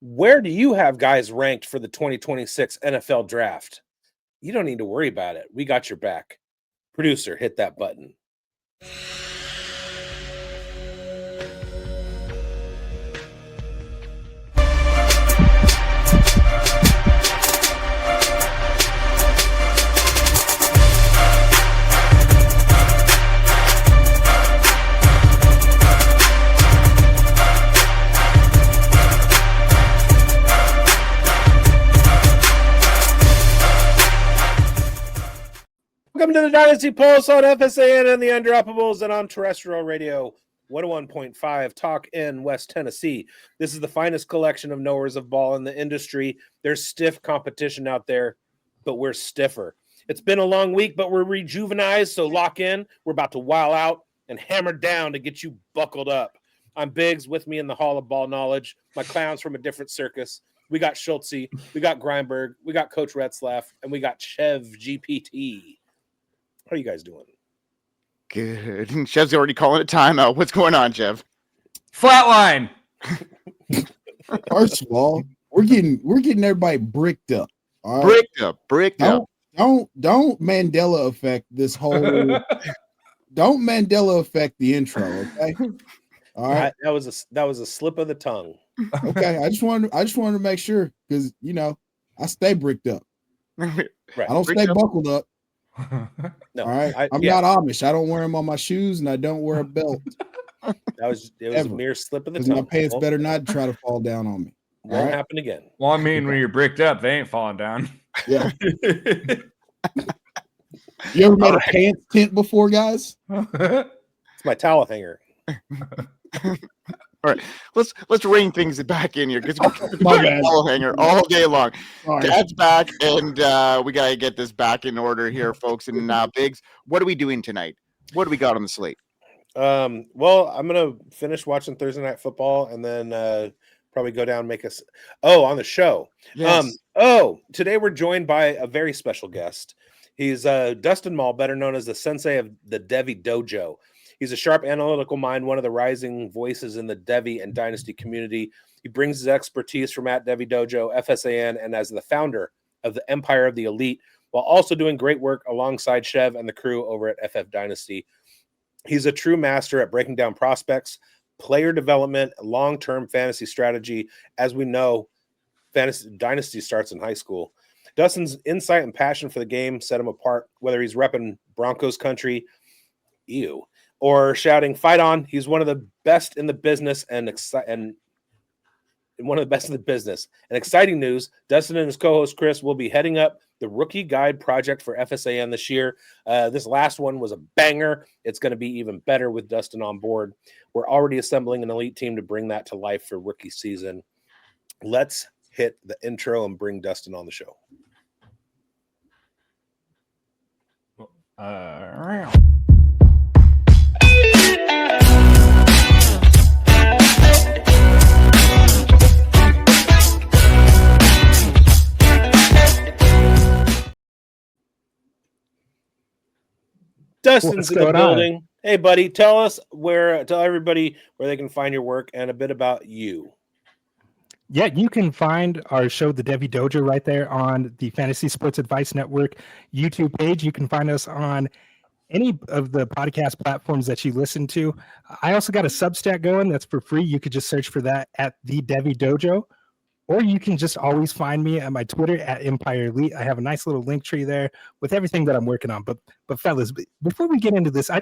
Where do you have guys ranked for the 2026 NFL draft? You don't need to worry about it. We got your back. Producer, hit that button. Welcome to the Dynasty Pulse on FSAN and the Undroppables and on terrestrial radio 101.5 Talk in West Tennessee. This is the finest collection of knowers of ball in the industry. There's stiff competition out there, but we're stiffer. It's been a long week, but we're rejuvenized, so lock in. We're about to wild out and hammer down to get you buckled up. I'm Bigz, with me in the Hall of Ball Knowledge. My clowns from a different circus. We got Schultzy, we got Grindberg, we got Coach Retzlaff, and we got Chev GPT. How are you guys doing? Good. Chev's already calling it timeout. What's going on, Chev? Flatline. First of all, we're getting everybody bricked up. All right? Bricked up. Don't Mandela affect this whole. Don't Mandela affect the intro, okay? All right. That was a slip of the tongue. Okay, I just wanted to make sure because I stay bricked up. Right. I don't stay buckled up. No, all right. I'm not Amish. I don't wear them on my shoes, and I don't wear a belt. It was a mere slip of the Because tongue. my pants better not try to fall down on me. Won't happen again. Well, I mean, when you're bricked up, they ain't falling down. Yeah. You ever made a pants tent before, guys? It's my towel hanger. All right, let's rein things back in here because My bad. towel hanger all day long. Sorry. Dad's back, and we gotta get this back in order here, folks. And Bigz, what are we doing tonight? What do we got on the slate? Well, I'm gonna finish watching Thursday Night Football and then probably go down and make us on the show. Yes. Today we're joined by a very special guest. He's Dustin Maul, better known as the sensei of the Devy Dojo. He's a sharp analytical mind, one of the rising voices in the Devy and Dynasty community. He brings his expertise from at Devy Dojo, FSAN, and as the founder of the Empire of the Elite, while also doing great work alongside Chev and the crew over at FF Dynasty. He's a true master at breaking down prospects, player development, long-term fantasy strategy. As we know, fantasy Dynasty starts in high school. Dustin's insight and passion for the game set him apart, whether he's repping Broncos country, or shouting "Fight on!" He's one of the best in the business, and one of the best in the business. And exciting news: Dustin and his co-host Chris will be heading up the Rookie Guide project for FSAN this year. This last one was a banger. It's going to be even better with Dustin on board. We're already assembling an elite team to bring that to life for rookie season. Let's hit the intro and bring Dustin on the show. Dustin's in the building. Hey, buddy, tell everybody where they can find your work and a bit about you. Yeah, you can find our show, The Devy Dojo, right there on the Fantasy Sports Advice Network YouTube page. You can find us on any of the podcast platforms that you listen to. I also got a Substack going that's for free. You could just search for that at The Devy Dojo. Or you can just always find me at my Twitter at Empire Elite. I have a nice little link tree there with everything that I'm working on. But fellas, before we get into this, I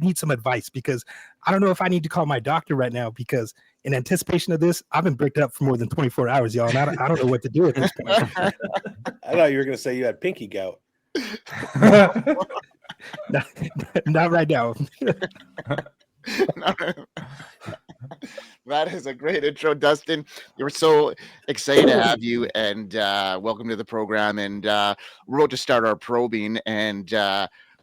need some advice because I don't know if I need to call my doctor right now because in anticipation of this, I've been bricked up for more than 24 hours, y'all, and I don't know what to do at this point. I thought you were going to say you had pinky gout. Not right now. That is a great intro, Dustin. We're so excited to have you, and welcome to the program. And we're about to start our probing, and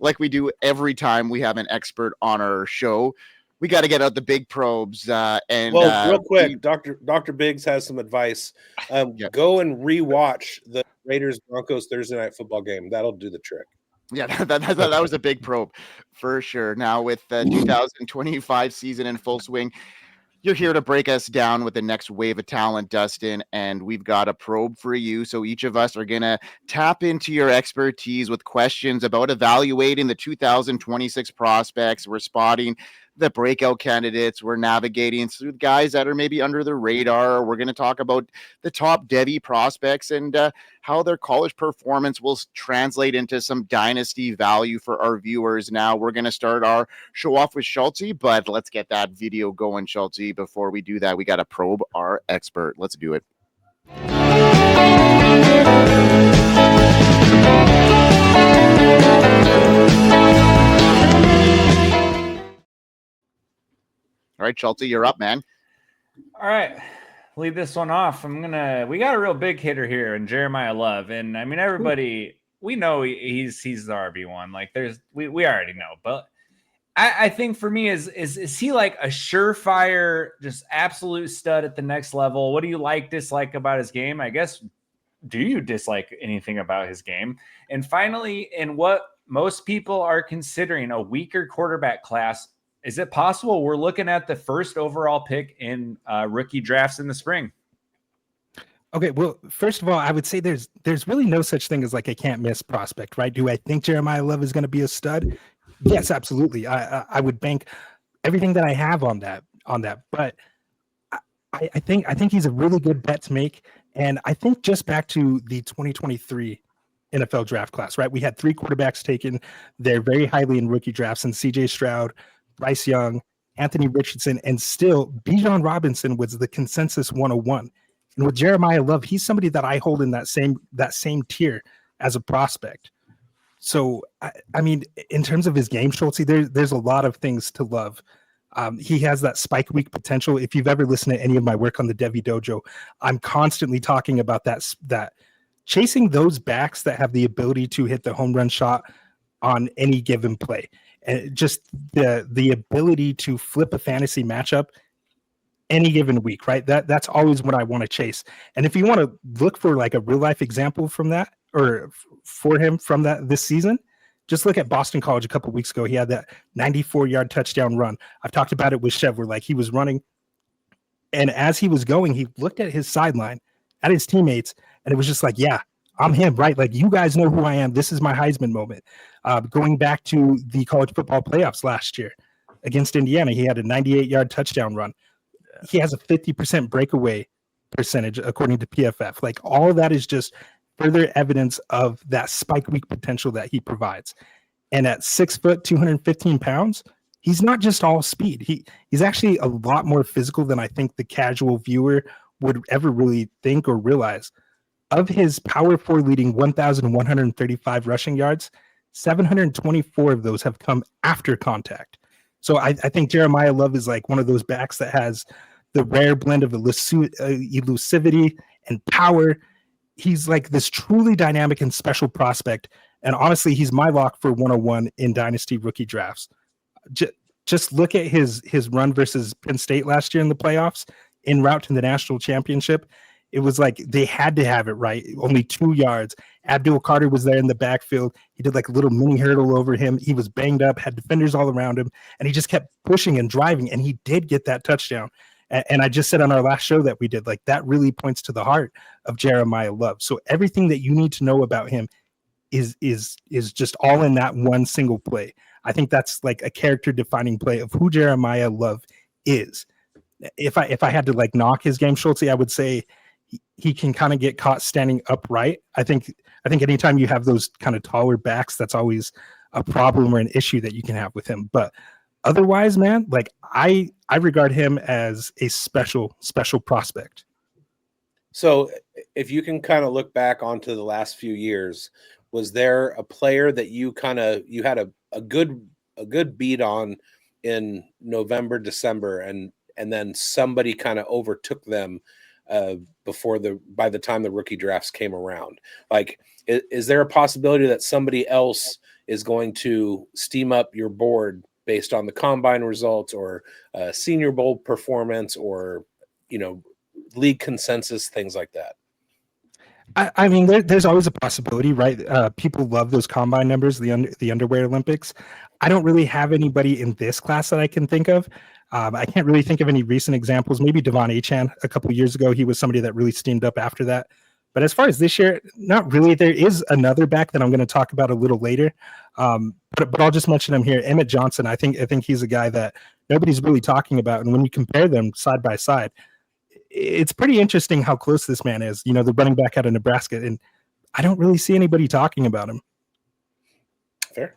like we do every time we have an expert on our show, we got to get out the big probes. Real quick, Dr. Bigz has some advice. Go and rewatch the Raiders Broncos Thursday Night Football game. That'll do the trick. Yeah, that was a big probe for sure. Now with the 2025 season in full swing, You're here to break us down with the next wave of talent, Dustin, and we've got a probe for you. So each of us are going to tap into your expertise with questions about evaluating the 2026 prospects. We're spotting the breakout candidates. We're navigating through guys that are maybe under the radar. We're going to talk about the top Devy prospects and how their college performance will translate into some dynasty value for our viewers. Now we're going to start our show off with Schultzy, but let's get that video going, Schultzy. Before we do that, we got to probe our expert. Let's do it. All right, Schultzy, you're up, man. All right, lead this one off. We got a real big hitter here in Jeremiah Love, and I mean everybody, we know he's the RB1. Like we already know, but I think for me is he like a surefire, just absolute stud at the next level? What do you dislike about his game? I guess, do you dislike anything about his game? And finally, in what most people are considering a weaker quarterback class, is it possible we're looking at the first overall pick in rookie drafts in the spring? Okay, well, first of all, I would say there's really no such thing as like a can't miss prospect, right? Do I think Jeremiah Love is going to be a stud? Yes, absolutely. I would bank everything that I have on that. But I think he's a really good bet to make. And I think just back to the 2023 NFL draft class, right? We had 3 quarterbacks taken. They're very highly in rookie drafts, and CJ Stroud, Bryce Young, Anthony Richardson, and still Bijan Robinson was the consensus 101. And with Jeremiah Love, he's somebody that I hold in that same tier as a prospect. So, I mean, in terms of his game, Schultzy, there's a lot of things to love. He has that spike week potential. If you've ever listened to any of my work on the Devy Dojo, I'm constantly talking about that chasing those backs that have the ability to hit the home run shot on any given play. And just the ability to flip a fantasy matchup any given week, right? That's always what I want to chase. And if you want to look for like a real life example from that, or for him from that this season, just look at Boston College a couple of weeks ago. He had that 94-yard touchdown run. I've talked about it with Chev, where like he was running, and as he was going, he looked at his sideline, at his teammates, and it was just like, yeah, I'm him, right? Like, you guys know who I am. This is my Heisman moment. Going back to the college football playoffs last year against Indiana, he had a 98-yard touchdown run. He has a 50% breakaway percentage, according to PFF. Like, all of that is just further evidence of that spike week potential that he provides. And at 6 foot, 215 pounds, he's not just all speed. He's actually a lot more physical than I think the casual viewer would ever really think or realize. Of his Power 4 leading 1,135 rushing yards, 724 of those have come after contact. So I think Jeremiah Love is like one of those backs that has the rare blend of elusivity and power. He's like this truly dynamic and special prospect. And honestly, he's my lock for 101 in Dynasty rookie drafts. Just look at his run versus Penn State last year in the playoffs en route to the national championship. It was like they had to have it right. Only 2 yards. Abdul Carter was there in the backfield. He did like a little mini hurdle over him. He was banged up, had defenders all around him, and he just kept pushing and driving, and he did get that touchdown. And I just said on our last show that we did, like, that really points to the heart of Jeremiah Love. So everything that you need to know about him is just all in that one single play. I think that's like a character defining play of who Jeremiah Love is. If I had to like knock his game, Schultzy, I would say he can kind of get caught standing upright. I think anytime you have those kind of taller backs, that's always a problem or an issue that you can have with him. But otherwise, man, like I regard him as a special prospect. So if you can kind of look back onto the last few years, was there a player that you had a good beat on in November, December, and then somebody kind of overtook them by the time the rookie drafts came around? Like, is there a possibility that somebody else is going to steam up your board based on the combine results or Senior Bowl performance or, league consensus, things like that? I mean, there's always a possibility, right? People love those combine numbers, the underwear Olympics. I don't really have anybody in this class that I can think of. I can't really think of any recent examples. Maybe Devon Achan a couple of years ago. He was somebody that really steamed up after that. But as far as this year, not really. There is another back that I'm going to talk about a little later. But I'll just mention him here. Emmett Johnson. I think he's a guy that nobody's really talking about. And when you compare them side by side, it's pretty interesting how close this man is. You know, the running back out of Nebraska, and I don't really see anybody talking about him. Fair.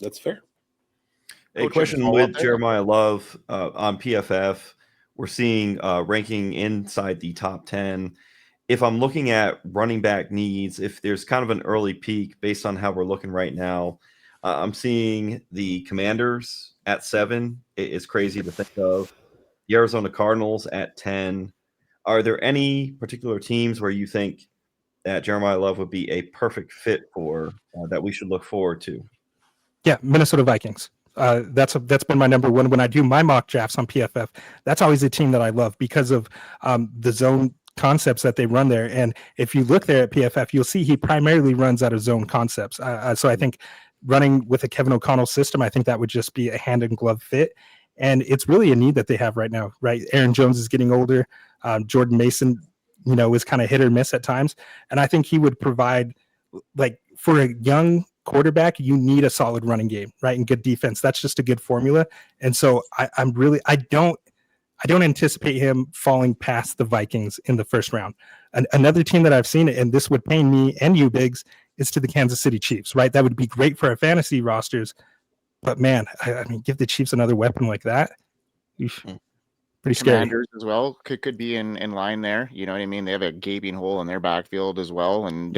That's fair. A question with Jeremiah Love on PFF. We're seeing ranking inside the top 10. If I'm looking at running back needs, if there's kind of an early peak based on how we're looking right now, I'm seeing the Commanders at 7. It's crazy to think of. The Arizona Cardinals at 10. Are there any particular teams where you think that Jeremiah Love would be a perfect fit for that we should look forward to? Yeah, Minnesota Vikings. That's been my number one when I do my mock drafts on PFF. That's always a team that I love because of the zone concepts that they run there. And if you look there at PFF, you'll see he primarily runs out of zone concepts. So I think running with a Kevin O'Connell system, I think that would just be a hand in glove fit. And it's really a need that they have right now, right? Aaron Jones is getting older. Jordan Mason, you know, is kind of hit or miss at times. And I think he would provide, like, for a young quarterback, you need a solid running game, right? And good defense. That's just a good formula. And so I don't anticipate him falling past the Vikings in the first round. Another team that I've seen, and this would pain me and you, Bigz, is to the Kansas City Chiefs, right? That would be great for our fantasy rosters. But man, I mean, give the Chiefs another weapon like that. Pretty scary. Commanders as well could be in line there. You know what I mean? They have a gaping hole in their backfield as well. And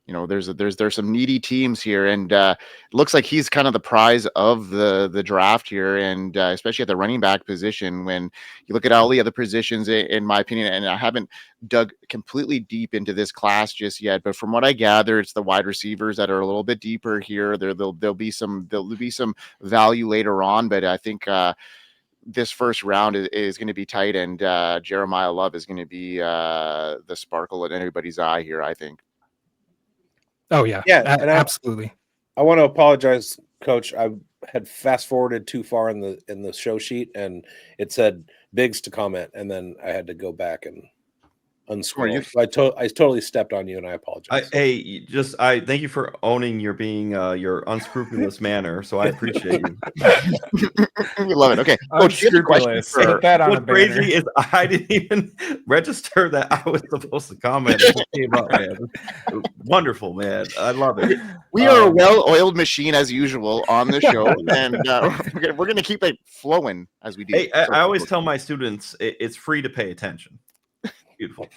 you know, there's some needy teams here, and it looks like he's kind of the prize of the draft here, and especially at the running back position. When you look at all the other positions, in my opinion, and I haven't dug completely deep into this class just yet, but from what I gather, it's the wide receivers that are a little bit deeper here. There'll be some value later on, but I think this first round is going to be tight, and Jeremiah Love is going to be the sparkle in everybody's eye here, I think. Oh yeah, absolutely. I want to apologize, Coach. I had fast forwarded too far in the show sheet, and it said Bigz to comment, and then I had to go back and unscroll. So I totally stepped on you, and I apologize. I thank you for owning your unscrupulous manner. So I appreciate you. We love it. Okay, unscrupulous. Put that on what's crazy is I didn't even register that I was supposed to comment. It came up, man. Wonderful, man. I love it. We are a well-oiled machine as usual on the show, and we're going to keep it flowing as we do. Hey, I always tell my students it's free to pay attention. Beautiful.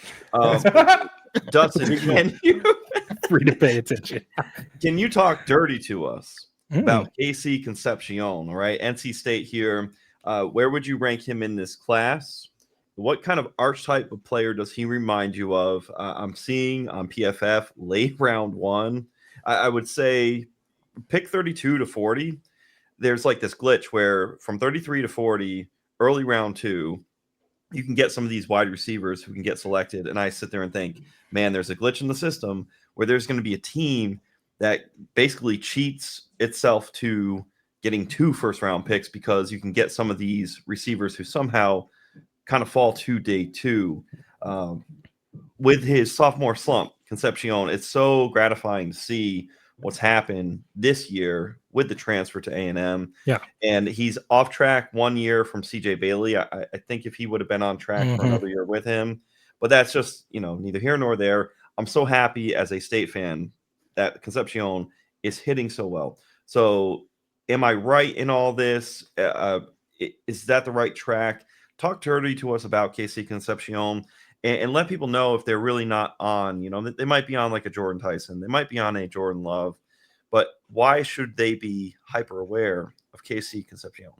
Dustin, can you free to pay attention? Can you talk dirty to us about KC Concepcion, right? NC State here. Where would you rank him in this class? What kind of archetype of player does he remind you of? I'm seeing on PFF late round 1. I would say pick 32 to 40. There's like this glitch where from 33 to 40, early round 2, you can get some of these wide receivers who can get selected. And I sit there and think, man, there's a glitch in the system where there's going to be a team that basically cheats itself to getting 2 first-round picks because you can get some of these receivers who somehow kind of fall to day 2. With his sophomore slump, Concepcion, it's so gratifying to see what's happened this year with the transfer to A&M. Yeah. And he's off track 1 year from CJ Bailey. I think if he would have been on track for another year with him, but that's just, neither here nor there. I'm so happy as a State fan that Concepcion is hitting so well. So am I right in all this? Is that the right track? Talk dirty to us about KC Concepcion and let people know if they're really not on, they might be on like a Jordan Tyson. They might be on a Jordan Love, but why should they be hyper aware of KC Concepcion?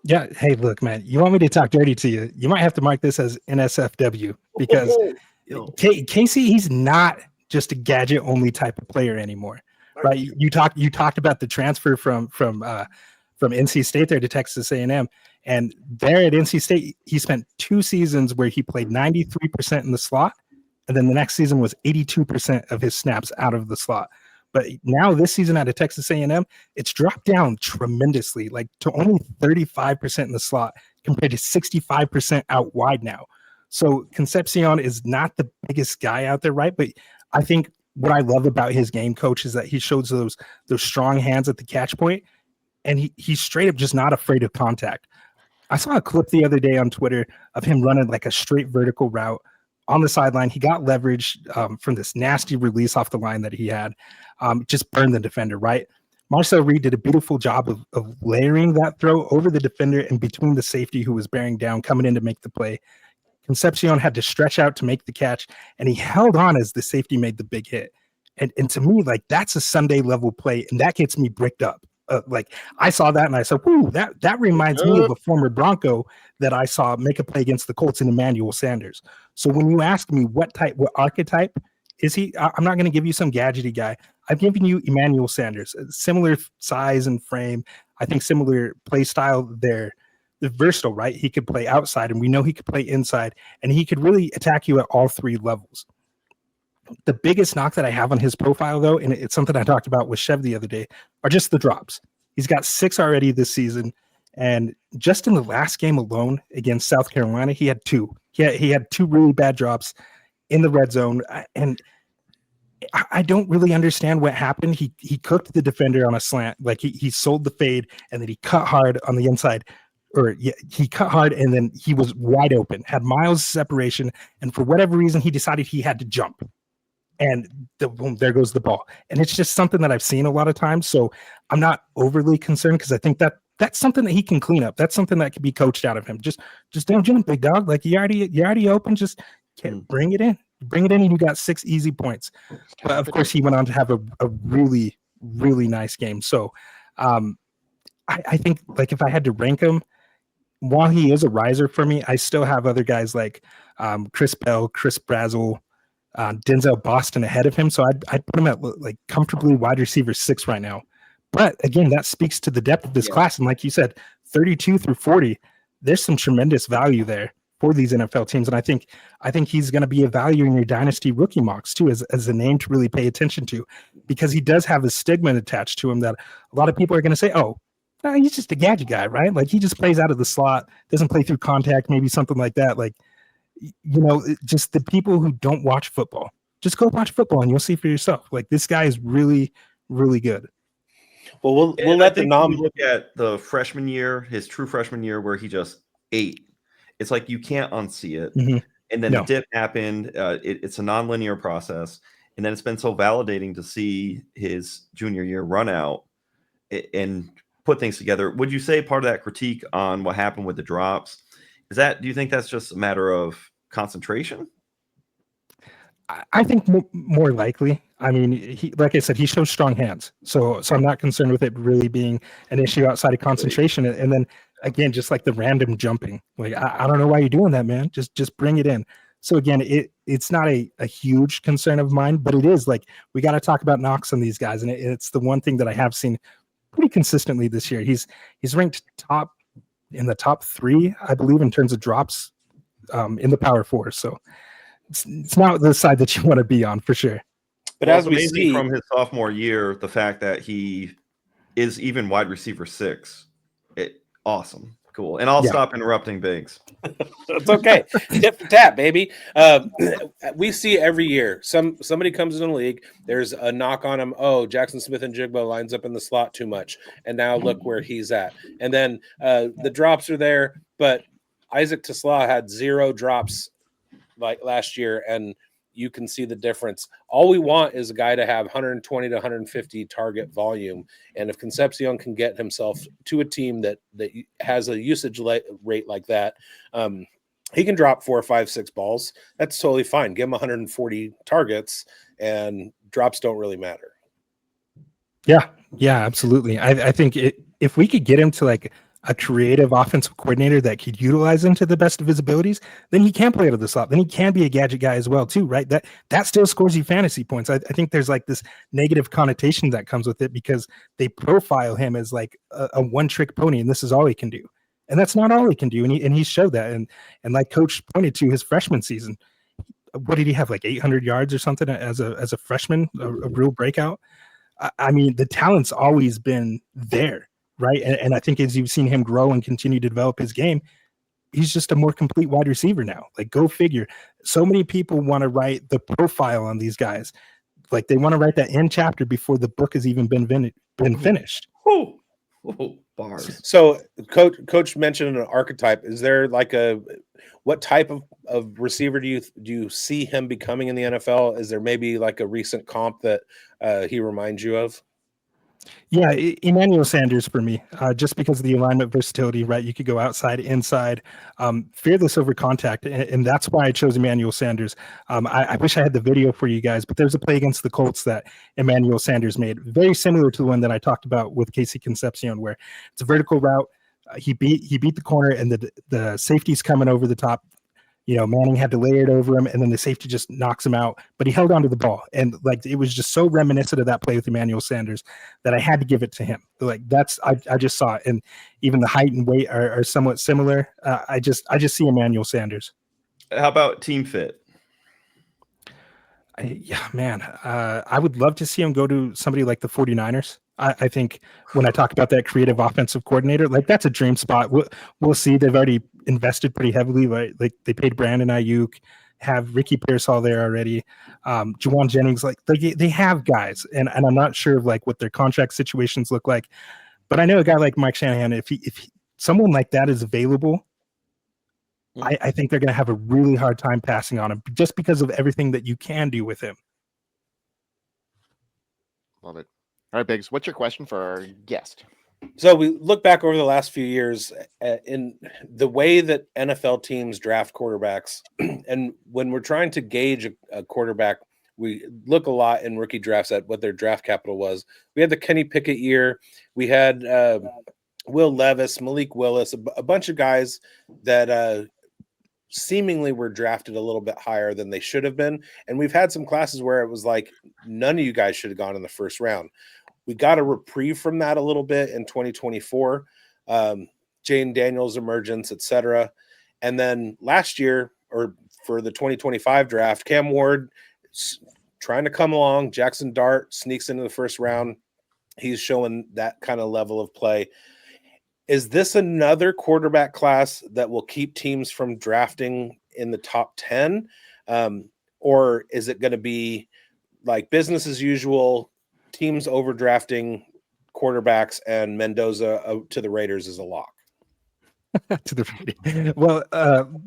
Yeah. Hey, look, man, you want me to talk dirty to you? You might have to mark this as NSFW because Casey, he's not just a gadget only type of player anymore, right? You talked about the transfer from NC State there to Texas A&M, and there at NC State, he spent 2 seasons where he played 93% in the slot, and then the next season was 82% of his snaps out of the slot. But now this season out of Texas A&M, it's dropped down tremendously, like to only 35% in the slot compared to 65% out wide now. So Concepcion is not the biggest guy out there, right? But I think what I love about his game, coach, is that he shows those strong hands at the catch point, and he's straight up just not afraid of contact. I saw a clip the other day on Twitter of him running like a straight vertical route on the sideline. He got leverage from this nasty release off the line that he had, just burned the defender, right? Marcel Reed did a beautiful job of layering that throw over the defender and between the safety who was bearing down, coming in to make the play. Concepcion had to stretch out to make the catch, and he held on as the safety made the big hit. And to me, like, that's a Sunday level play, and that gets me bricked up. Like, I saw that and I said, "Ooh, that reminds me of a former Bronco that I saw make a play against the Colts in Emmanuel Sanders." So when you ask me what archetype is he, I'm not going to give you some gadgety guy. I've given you Emmanuel Sanders, similar size and frame. I think similar play style there. They're versatile, right? He could play outside, and we know he could play inside, and he could really attack you at all three levels. The biggest knock that I have on his profile, though, and it's something I talked about with Chev the other day, are just the drops. He's got 6 already this season, and just in the last game alone against South Carolina, he had 2. He had 2 really bad drops in the red zone, and I don't really understand what happened. He cooked the defender on a slant, like he sold the fade, and then he cut hard on the inside. He cut hard, and then he was wide open, had miles separation, and for whatever reason, he decided he had to jump. And boom, there goes the ball. And it's just something that I've seen a lot of times. So I'm not overly concerned because I think that's something that he can clean up. That's something that can be coached out of him. Just don't jump, big dog. Like you already open. Just bring it in. Bring it in, and you got 6 easy points. But of course, he went on to have a really, really nice game. So I think, like, if I had to rank him, while he is a riser for me, I still have other guys like Chris Bell, Chris Brazel, Denzel Boston ahead of him. So I'd put him at like comfortably wide receiver 6 right now. But again, that speaks to the depth of this class. And like you said, 32 through 40, there's some tremendous value there for these NFL teams. And I think he's going to be a value in your dynasty rookie mocks too, as a name to really pay attention to, because he does have a stigma attached to him that a lot of people are going to say, oh, no, he's just a gadget guy, right? Like, he just plays out of the slot, doesn't play through contact, maybe something like that. Like, just the people who don't watch football, just go watch football and you'll see for yourself. Like, this guy is really, really good. Well, we'll let the look at the freshman year, his true freshman year, where he just ate. It's like you can't unsee it. Mm-hmm. And then the dip happened. It's a nonlinear process. And then it's been so validating to see his junior year run out and put things together. Would you say part of that critique on what happened with the drops do you think that's just a matter of concentration? I think more likely. I mean, he, like I said, he shows strong hands. So I'm not concerned with it really being an issue outside of concentration. And then again, just like the random jumping, like, I don't know why you're doing that, man. Just bring it in. So again, it's not a huge concern of mine, but it is like, we got to talk about knocks on these guys. And it's the one thing that I have seen pretty consistently this year. He's ranked in the top 3, I believe, in terms of drops in the Power 4. So it's not the side that you want to be on for sure. But as we see from his sophomore year, the fact that he is even wide receiver 6, awesome, cool. And I'll stop interrupting Bigz. It's okay. Tip for tap, baby. We see every year somebody comes in the league. There's a knock on him. Oh, Jackson Smith and Jigbo lines up in the slot too much, and now look where he's at. And then the drops are there, but Isaac Tesla had 0 drops like last year, and you can see the difference. All we want is a guy to have 120 to 150 target volume. And if Concepcion can get himself to a team that has a usage rate like that, he can drop 4, 5, 6 balls. That's totally fine. Give him 140 targets, and drops don't really matter. Yeah, absolutely. I think if we could get him to like a creative offensive coordinator that could utilize him to the best of his abilities, then he can play out of the slot. Then he can be a gadget guy as well too, right? That still scores you fantasy points. I think there's like this negative connotation that comes with it because they profile him as like a one-trick pony, and this is all he can do. And that's not all he can do. And he showed that. And like Coach pointed to his freshman season, what did he have, like 800 yards or something as a freshman, a real breakout? I mean, the talent's always been there, right? And I think as you've seen him grow and continue to develop his game, he's just a more complete wide receiver now. Like, go figure. So many people want to write the profile on these guys. Like, they want to write that end chapter before the book has even been finished. Whew. Whoa, bars. So coach mentioned an archetype. Is there like what type of receiver do you see him becoming in the NFL? Is there maybe like a recent comp that he reminds you of? Yeah, Emmanuel Sanders for me, just because of the alignment versatility, right? You could go outside, inside, fearless over contact, and that's why I chose Emmanuel Sanders. I wish I had the video for you guys, but there's a play against the Colts that Emmanuel Sanders made, very similar to the one that I talked about with Casey Concepcion, where it's a vertical route. He beat the corner, and the safety's coming over the top. You know, Manning had to lay it over him, and then the safety just knocks him out. But he held onto the ball, and like it was just so reminiscent of that play with Emmanuel Sanders that I had to give it to him. Like I just saw it, and even the height and weight are somewhat similar. I just see Emmanuel Sanders. How about team fit? I would love to see him go to somebody like the 49ers. I think when I talk about that creative offensive coordinator, like that's a dream spot. We'll see. They've already invested pretty heavily, right? Like they paid Brandon Ayuk, have Ricky Pearsall there already, Juwan Jennings. Like they have guys, and I'm not sure of like what their contract situations look like, but I know a guy like Mike Shanahan. If someone like that is available, I think they're going to have a really hard time passing on him just because of everything that you can do with him. Love it. All right, Bigz, what's your question for our guest? So we look back over the last few years in the way that NFL teams draft quarterbacks. And when we're trying to gauge a quarterback, we look a lot in rookie drafts at what their draft capital was. We had the Kenny Pickett year. We had Will Levis, Malik Willis, a bunch of guys that seemingly were drafted a little bit higher than they should have been. And we've had some classes where it was like, none of you guys should have gone in the first round. We got a reprieve from that a little bit in 2024, Jane Daniels emergence, etc. And then last year, or for the 2025 draft, Cam Ward trying to come along. Jackson Dart sneaks into the first round. He's showing that kind of level of play. Is this another quarterback class that will keep teams from drafting in the top 10? Or is it going to be like business as usual, teams overdrafting quarterbacks, and Mendoza to the Raiders is a lock? To the Raiders. Well,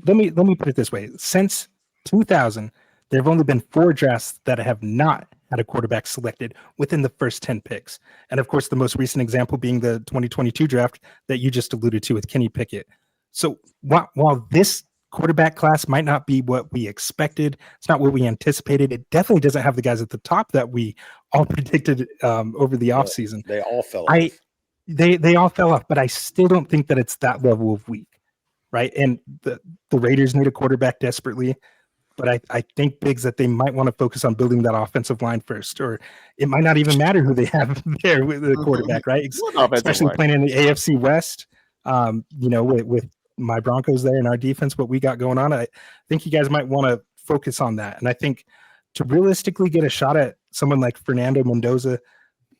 let me put it this way. Since 2000, there have only been 4 drafts that have not had a quarterback selected within the first 10 picks. And of course, the most recent example being the 2022 draft that you just alluded to with Kenny Pickett. So while this quarterback class might not be what we expected, it's not what we anticipated, it definitely doesn't have the guys at the top that we all predicted over the offseason. They all fell off. They all fell off, but I still don't think that it's that level of weak, right? And the Raiders need a quarterback desperately, but I think, Bigz, that they might want to focus on building that offensive line first, or it might not even matter who they have there with the quarterback, right? Especially playing in the AFC West, with my Broncos there and our defense, what we got going on. I think you guys might want to focus on that. And I think to realistically get a shot at someone like Fernando Mendoza,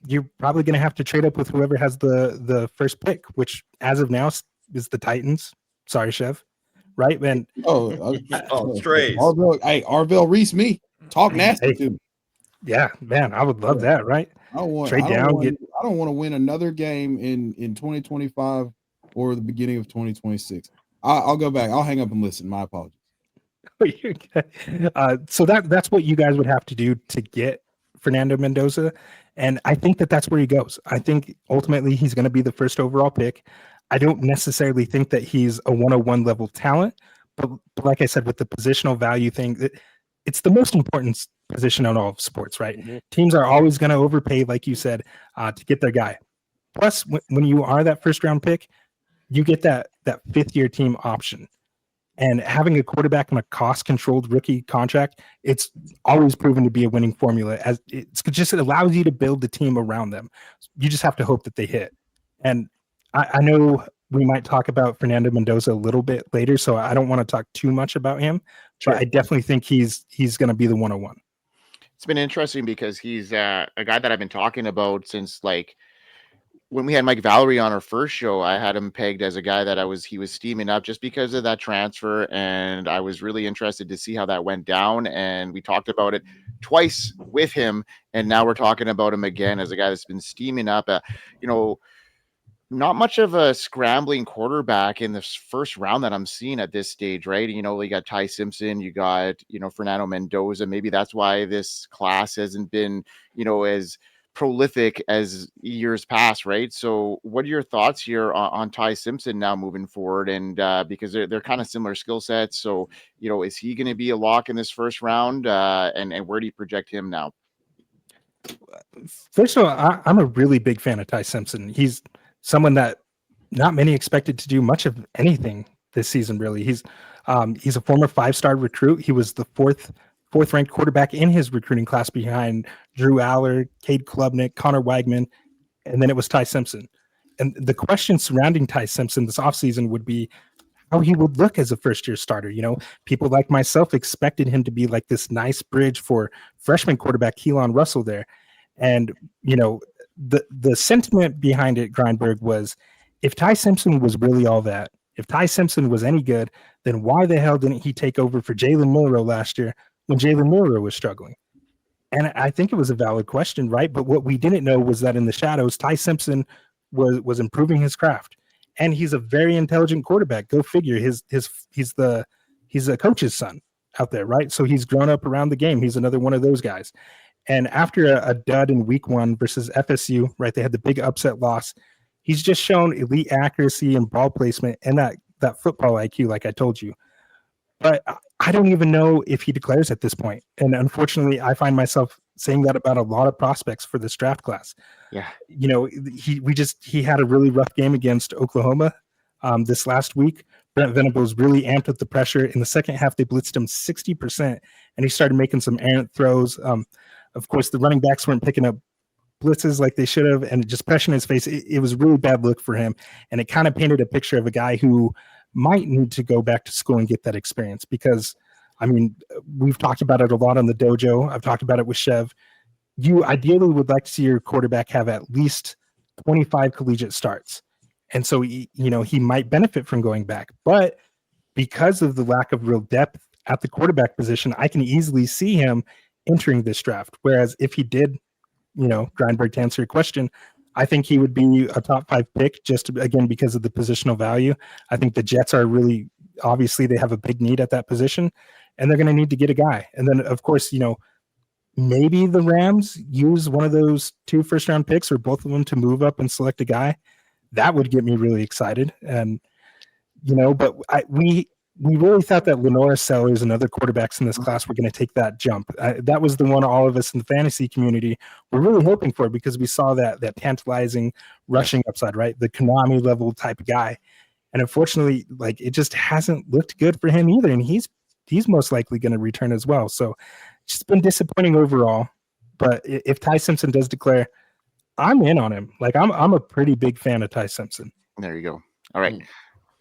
you're probably going to have to trade up with whoever has the first pick, which as of now is the Titans. Sorry, Chev. Right, man. Strays. Arvell Reese, me talk nasty to me. Yeah, man, I would love that. Right. I don't want to win another game in 2025 or the beginning of 2026. I'll go back. I'll hang up and listen. My apologies. So that's what you guys would have to do to get Fernando Mendoza, and I think that's where he goes. I think ultimately he's going to be the first overall pick. I don't necessarily think that he's a 101 level talent, but like I said, with the positional value thing, it's the most important position in all of sports, right? Mm-hmm. Teams are always going to overpay, like you said, to get their guy. Plus, when you are that first round pick, you get that 5th year team option. And having a quarterback on a cost controlled rookie contract, it's always proven to be a winning formula, as it allows you to build the team around them. You just have to hope that they hit. And I know we might talk about Fernando Mendoza a little bit later, so I don't want to talk too much about him, but I definitely think he's going to be the 101. It's been interesting because he's a guy that I've been talking about since like when we had Mike Valerie on our first show. I had him pegged as a guy that he was steaming up just because of that transfer, and I was really interested to see how that went down. And we talked about it twice with him, and now we're talking about him again as a guy that's been steaming up. You know, not much of a scrambling quarterback in this first round that I'm seeing at this stage, right? You know, you got Ty Simpson, you got, Fernando Mendoza. Maybe that's why this class hasn't been, as prolific as years past, right? So what are your thoughts here on Ty Simpson now moving forward? And because they're kind of similar skill sets. So, is he going to be a lock in this first round? And where do you project him now? First of all, I'm a really big fan of Ty Simpson. He's someone that not many expected to do much of anything this season. Really, he's a former 5-star recruit. He was the fourth ranked quarterback in his recruiting class behind Drew Aller, Cade Klubnik, Connor Wagman, and then it was Ty Simpson. And the question surrounding Ty Simpson this offseason would be how he would look as a first-year starter. People like myself expected him to be like this nice bridge for freshman quarterback Keelan Russell there. And, the sentiment behind it, Grindberg, was if Ty Simpson was really all that, if Ty Simpson was any good, then why the hell didn't he take over for Jalen Milroe last year when Jalen Milroe was struggling? And I think it was a valid question, right? But what we didn't know was that in the shadows, Ty Simpson was improving his craft. And he's a very intelligent quarterback. Go figure. He's a coach's son out there, right? So he's grown up around the game. He's another one of those guys. And after a dud in week 1 versus FSU, right, they had the big upset loss. He's just shown elite accuracy and ball placement and that football IQ, like I told you. But I don't even know if he declares at this point. And unfortunately, I find myself saying that about a lot of prospects for this draft class. Yeah. He had a really rough game against Oklahoma this last week. Brent Venables really amped up the pressure. In the second half, they blitzed him 60%, and he started making some errant throws. Of course, the running backs weren't picking up blitzes like they should have, and just pressure in his face. It was a really bad look for him, and it kind of painted a picture of a guy who might need to go back to school and get that experience because, we've talked about it a lot on the dojo. I've talked about it with Chev. You ideally would like to see your quarterback have at least 25 collegiate starts. And so, he might benefit from going back. But because of the lack of real depth at the quarterback position, I can easily see him entering this draft. Whereas if he did, Grindberg, to answer your question, I think he would be a top 5 pick just again because of the positional value. I think the Jets are really, obviously they have a big need at that position and they're going to need to get a guy. And then of course, maybe the Rams use one of those 2 first-round picks or both of them to move up and select a guy. That would get me really excited. And, but we really thought that Lenora Sellers and other quarterbacks in this class were going to take that jump. That was the one all of us in the fantasy community were really hoping for because we saw that tantalizing rushing upside, right? The Konami level type of guy. And unfortunately, like it just hasn't looked good for him either. And he's most likely going to return as well. So it's just been disappointing overall. But if Ty Simpson does declare, I'm in on him. Like I'm a pretty big fan of Ty Simpson. There you go. All right.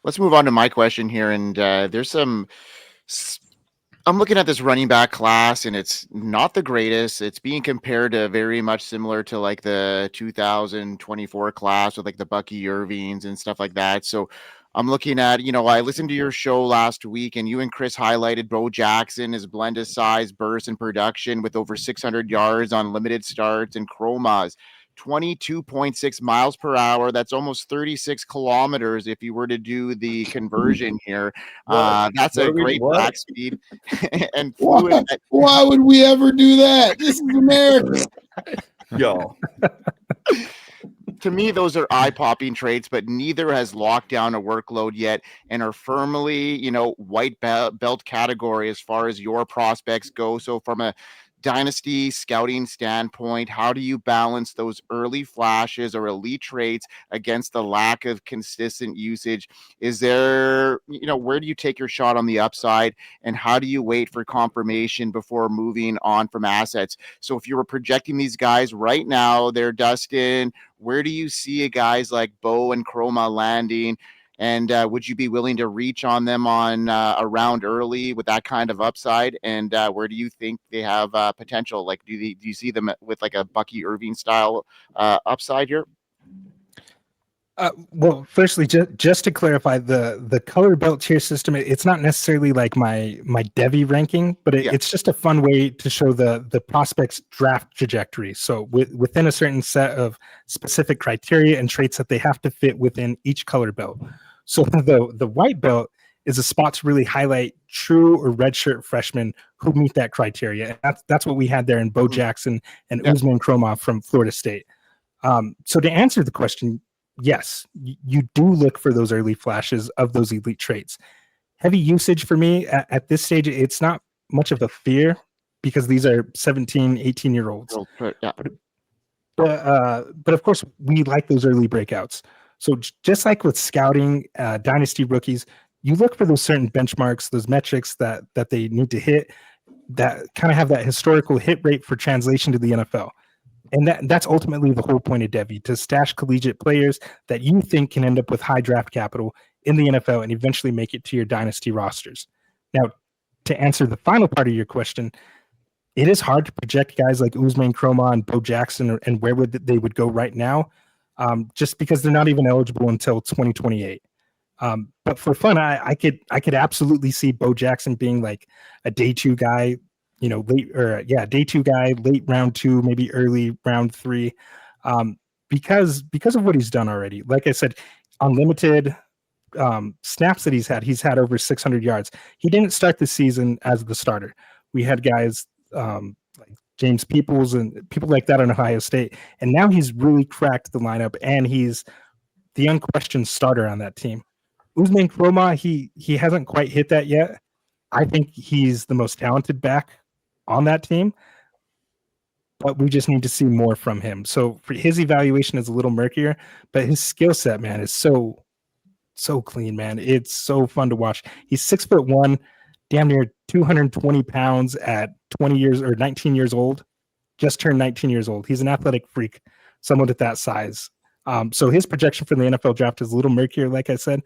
Let's move on to my question here. And I'm looking at this running back class and it's not the greatest. It's being compared to very much similar to like the 2024 class with like the Bucky Irvings and stuff like that. So I'm looking at, I listened to your show last week and you and Chris highlighted Bo Jackson, his blended size, burst, and production with over 600 yards on limited starts and Chroma's 22.6 miles per hour. That's almost 36 kilometers if you were to do the conversion here. That's a great track speed and fluid. Why would we ever do that? This is America. Yo. To me, those are eye-popping traits, but neither has locked down a workload yet and are firmly, white belt category as far as your prospects go. So from a dynasty scouting standpoint, how do you balance those early flashes or elite traits against the lack of consistent usage? Is there, where do you take your shot on the upside and how do you wait for confirmation before moving on from assets? So if you were projecting these guys right now, they're Dustin, where do you see guys like Bo and Chroma landing? And would you be willing to reach on them on a round early with that kind of upside? And where do you think they have potential? Like, do you see them with like a Bucky Irving style upside here? Well, firstly, just to clarify, the color belt tier system, it's not necessarily like my Devy ranking, but it's just a fun way to show the prospect's draft trajectory. So within a certain set of specific criteria and traits that they have to fit within each color belt. So the white belt is a spot to really highlight true or redshirt freshmen who meet that criteria. And that's what we had there in Bo Jackson and Usman Kromov from Florida State. So to answer the question, yes, you do look for those early flashes of those elite traits. Heavy usage for me at this stage, it's not much of a fear because these are 17, 18-year-olds. But of course, we like those early breakouts. So just like with scouting dynasty rookies, you look for those certain benchmarks, those metrics that they need to hit that kind of have that historical hit rate for translation to the NFL. And that's ultimately the whole point of Devy, to stash collegiate players that you think can end up with high draft capital in the NFL and eventually make it to your dynasty rosters. Now, to answer the final part of your question, it is hard to project guys like Usman Kromah and Bo Jackson and where they would go right now, just because they're not even eligible until 2028. But for fun, I could absolutely see Bo Jackson being like a day 2 guy, day 2 guy, late round 2, maybe early round 3, because of what he's done already. Like I said, unlimited snaps that he's had over 600 yards. He didn't start the season as the starter. We had guys like James Peoples and people like that on Ohio State, and now he's really cracked the lineup, and he's the unquestioned starter on that team. Usman Kromah, he hasn't quite hit that yet. I think he's the most talented back on that team, but we just need to see more from him. So for his evaluation is a little murkier, but his skill set, man, is so clean, man. It's so fun to watch. He's 6'1", damn near 220 pounds at 20 years or 19 years old, just turned 19 years old. He's an athletic freak, someone at that size. So his projection for the NFL draft is a little murkier, like I said,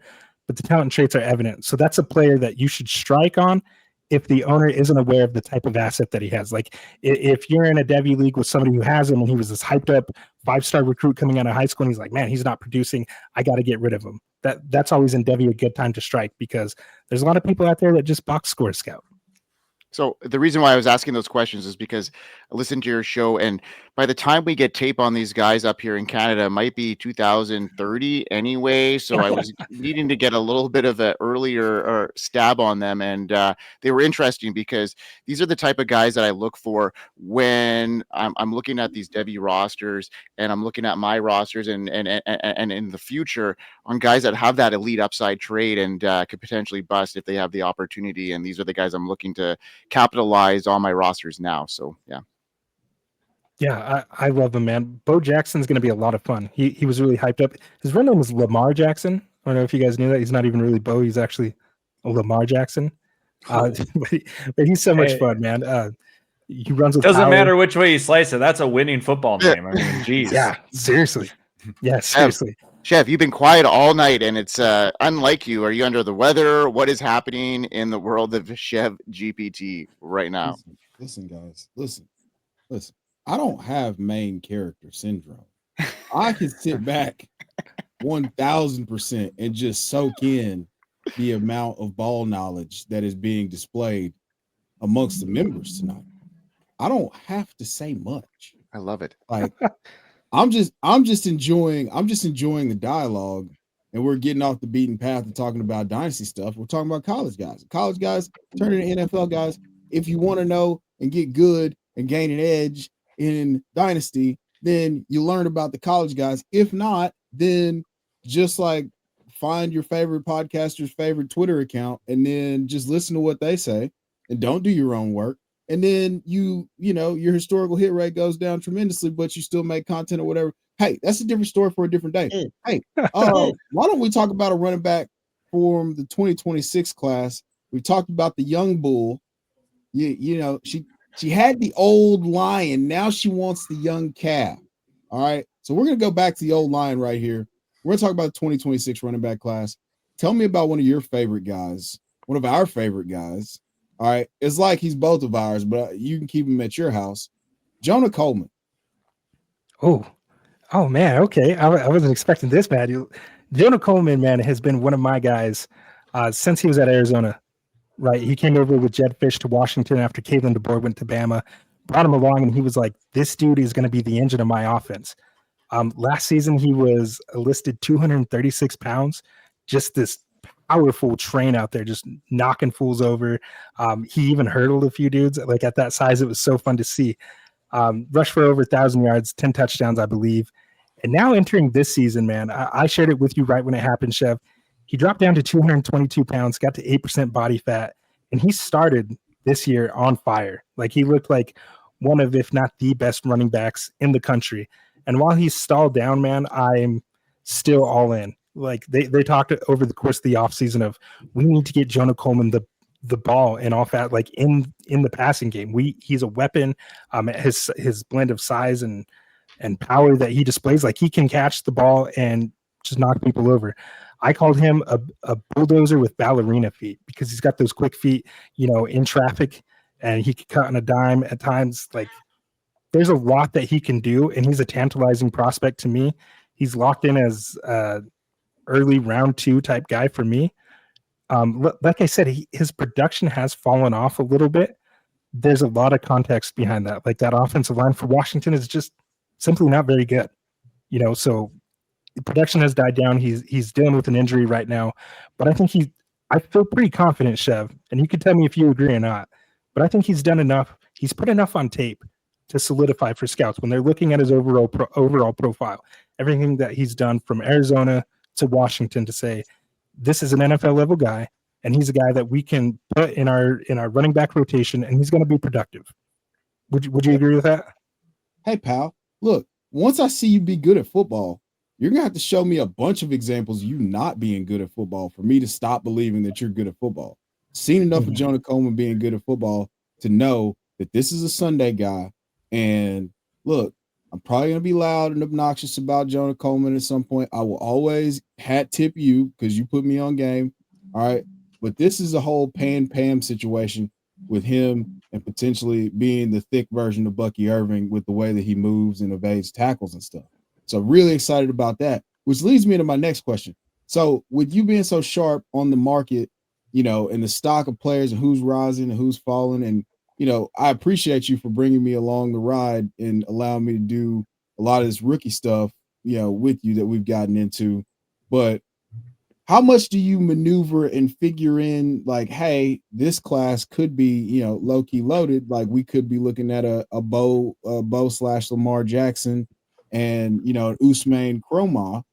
but the talent and traits are evident. So that's a player that you should strike on if the owner isn't aware of the type of asset that he has. Like if you're in a Devy league with somebody who has him and he was this hyped up 5-star recruit coming out of high school and he's like, man, he's not producing, I got to get rid of him. That's always in Devy a good time to strike, because there's a lot of people out there that just box score scout. So the reason why I was asking those questions is because I listened to your show, and by the time we get tape on these guys up here in Canada, it might be 2030 anyway. So I was needing to get a little bit of an earlier stab on them, and they were interesting because these are the type of guys that I look for when I'm looking at these Devy rosters, and I'm looking at my rosters and in the future on guys that have that elite upside trade and could potentially bust if they have the opportunity. And these are the guys I'm looking to capitalize on my rosters now. So I love him, man. Bo Jackson's going to be a lot of fun. He was really hyped up. His real name was Lamar Jackson. I don't know if you guys knew that. He's not even really Bo. He's actually a Lamar Jackson. But he's so much fun, man. He runs with doesn't power. matter which way you slice it. That's a winning football name. I mean, geez. Yeah, seriously. Yeah, seriously. Chev, you've been quiet all night, and it's unlike you. Are you under the weather? What is happening in the world of Chev GPT right now? Listen, guys. Listen. I don't have main character syndrome. I can sit back 1,000% and just soak in the amount of ball knowledge that is being displayed amongst the members tonight. I don't have to say much. I love it. Like I'm just enjoying the dialogue, and we're getting off the beaten path and talking about dynasty stuff. We're talking about college guys. College guys turning into NFL guys. If you want to know and get good and gain an edge in dynasty, then you learn about the college guys. If not, then just like find your favorite podcaster's favorite Twitter account and then just listen to what they say and don't do your own work. And then you know, your historical hit rate goes down tremendously, but you still make content or whatever. Hey, that's a different story for a different day. Hey, why don't we talk about a running back from the 2026 class? We talked about the young bull. You know, she had the old lion. Now she wants the young calf. All right. So we're going to go back to the old lion right here. We're going to talk about the 2026 running back class. tell me about one of your favorite guys, one of our favorite guys. All right. It's like he's both of ours, but you can keep him at your house. Jonah Coleman. Oh man. Okay. I wasn't expecting this bad. Jonah Coleman, man, has been one of my guys since he was at Arizona. Right. He came over with Jed Fish to Washington after Kalen DeBoer went to Bama, brought him along, and he was like, this dude is going to be the engine of my offense. Last season, he was listed 236 pounds, just this powerful train out there, just knocking fools over. He even hurdled a few dudes. Like at that size, it was so fun to see. Rushed for over 1,000 yards, 10 touchdowns, I believe. And now entering this season, man, I shared it with you right when it happened, Chev. He dropped down to 222 pounds, got to 8% body fat, and he started this year on fire. Like he looked like one of, if not the best running backs in the country. And while he's stalled down, man, I'm still all in. Like they talked over the course of the offseason of we need to get Jonah Coleman the ball and all that, like in the passing game. He's a weapon. His blend of size and power that he displays, like he can catch the ball and just knock people over. I called him a bulldozer with ballerina feet because he's got those quick feet, in traffic, and he can cut on a dime at times. Like there's a lot that he can do, and he's a tantalizing prospect to me. He's locked in as early round 2 type guy for me. Like I said, his production has fallen off a little bit. There's a lot of context behind that. Like that offensive line for Washington is just simply not very good, so production has died down. He's dealing with an injury right now, but I feel pretty confident, Chev, and you can tell me if you agree or not, but I think he's done enough. He's put enough on tape to solidify for scouts when they're looking at his overall profile, everything that he's done from Arizona to Washington, to say this is an NFL level guy, and he's a guy that we can put in our running back rotation, and he's going to be productive. Would you agree with that? Hey, pal, look, once I see you be good at football, you're going to have to show me a bunch of examples of you not being good at football for me to stop believing that you're good at football. Seen enough of Jonah Coleman being good at football to know that this is a Sunday guy. And look, I'm probably going to be loud and obnoxious about Jonah Coleman at some point. I will always hat tip you because you put me on game. All right. But this is a whole Pam situation with him and potentially being the thick version of Bucky Irving with the way that he moves and evades tackles and stuff. So really excited about that, which leads me to my next question. So with you being so sharp on the market, and the stock of players and who's rising and who's falling, and, I appreciate you for bringing me along the ride and allowing me to do a lot of this rookie stuff, with you that we've gotten into. But how much do you maneuver and figure in like, hey, this class could be, low key loaded. Like we could be looking at a Bo / Lamar Jackson and, an Usman Chroma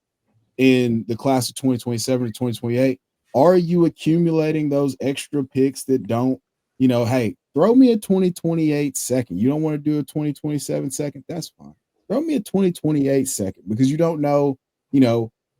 in the class of 2027 to 2028. Are you accumulating those extra picks that don't, hey, throw me a 2028 second. You don't want to do a 2027 second? That's fine. Throw me a 2028 second because you don't know,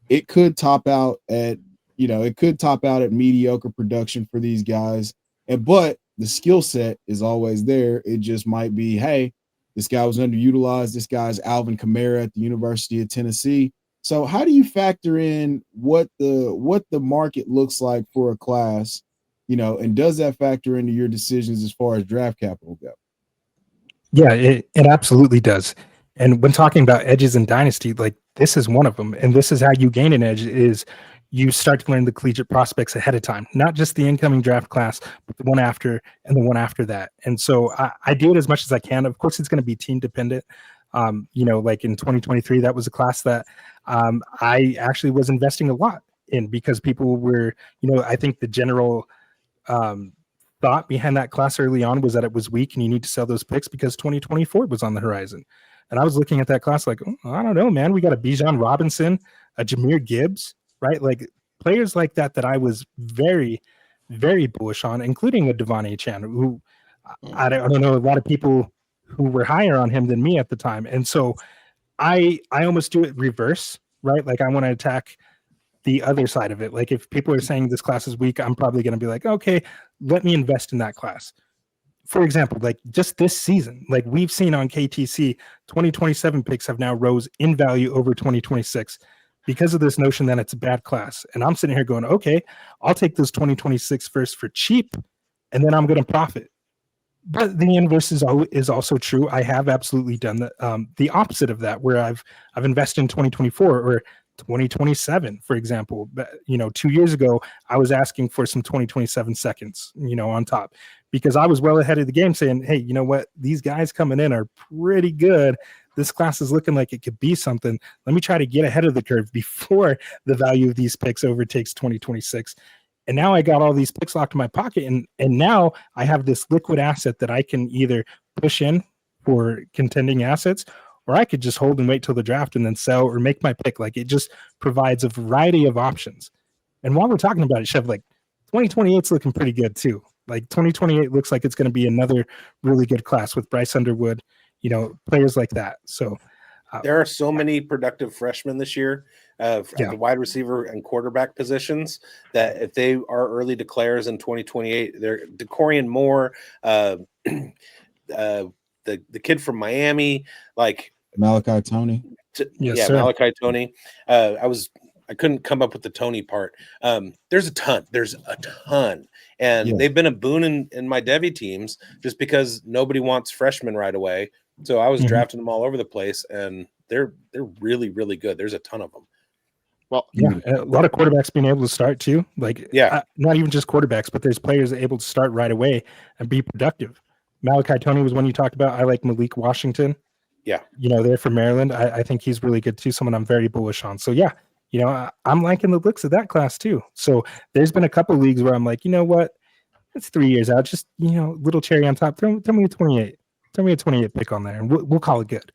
it could top out at, mediocre production for these guys. But the skill set is always there. It just might be, hey, this guy was underutilized. This guy's Alvin Kamara at the University of Tennessee. So how do you factor in what the market looks like for a class, and does that factor into your decisions as far as draft capital go? Yeah, it absolutely does. And when talking about edges in Dynasty, like this is one of them. And this is how you gain an edge is you start to learn the collegiate prospects ahead of time, not just the incoming draft class, but the one after and the one after that. And so I do it as much as I can. Of course, it's going to be team dependent. Like in 2023, that was a class that I actually was investing a lot in because people were, I think the general thought behind that class early on was that it was weak and you need to sell those picks because 2024 was on the horizon. And I was looking at that class like, I don't know, man, we got a Bijan Robinson, a Jahmyr Gibbs, right? Like players like that I was very, very bullish on, including a Devon Achane, who I don't know, a lot of people who were higher on him than me at the time. And so I almost do it reverse, right? Like I want to attack the other side of it. Like if people are saying this class is weak, I'm probably going to be like, okay, let me invest in that class. For example, like just this season, like we've seen on KTC, 2027 picks have now rose in value over 2026. because of this notion that it's a bad class. And I'm sitting here going, okay, I'll take those 2026 first for cheap, and then I'm going to profit. But the inverse is also true. I have absolutely done the opposite of that, where I've invested in 2024 or 2027, for example. But 2 years ago, I was asking for some 2027 seconds, on top, because I was well ahead of the game, saying, hey, you know what? These guys coming in are pretty good. This class is looking like it could be something. Let me try to get ahead of the curve before the value of these picks overtakes 2026. And now I got all these picks locked in my pocket, and now I have this liquid asset that I can either push in for contending assets, or I could just hold and wait till the draft and then sell or make my pick. Like, it just provides a variety of options. And while we're talking about it, Chev, like 2028 is looking pretty good too. Like 2028 looks like it's going to be another really good class with Bryce Underwood, players like that. So there are so many productive freshmen this year at the wide receiver and quarterback positions that if they are early declares in 2028, they're DeCorian Moore, the kid from Miami, like Malachi Tony. Malachi Tony. I couldn't come up with the Tony part. There's a ton. And they've been a boon in my Devy teams just because nobody wants freshmen right away. So I was drafting them all over the place, and they're really, really good. There's a ton of them. Well, a lot of quarterbacks being able to start too. Like, not even just quarterbacks, but there's players able to start right away and be productive. Malachi Tony was one you talked about. I like Malik Washington. Yeah. They're from Maryland. I think he's really good too. Someone I'm very bullish on. So I'm liking the looks of that class too. So there's been a couple leagues where I'm like, you know what? It's 3 years out. Just, little cherry on top. Throw me a 28. Throw me a 28 pick on there, and we'll call it good.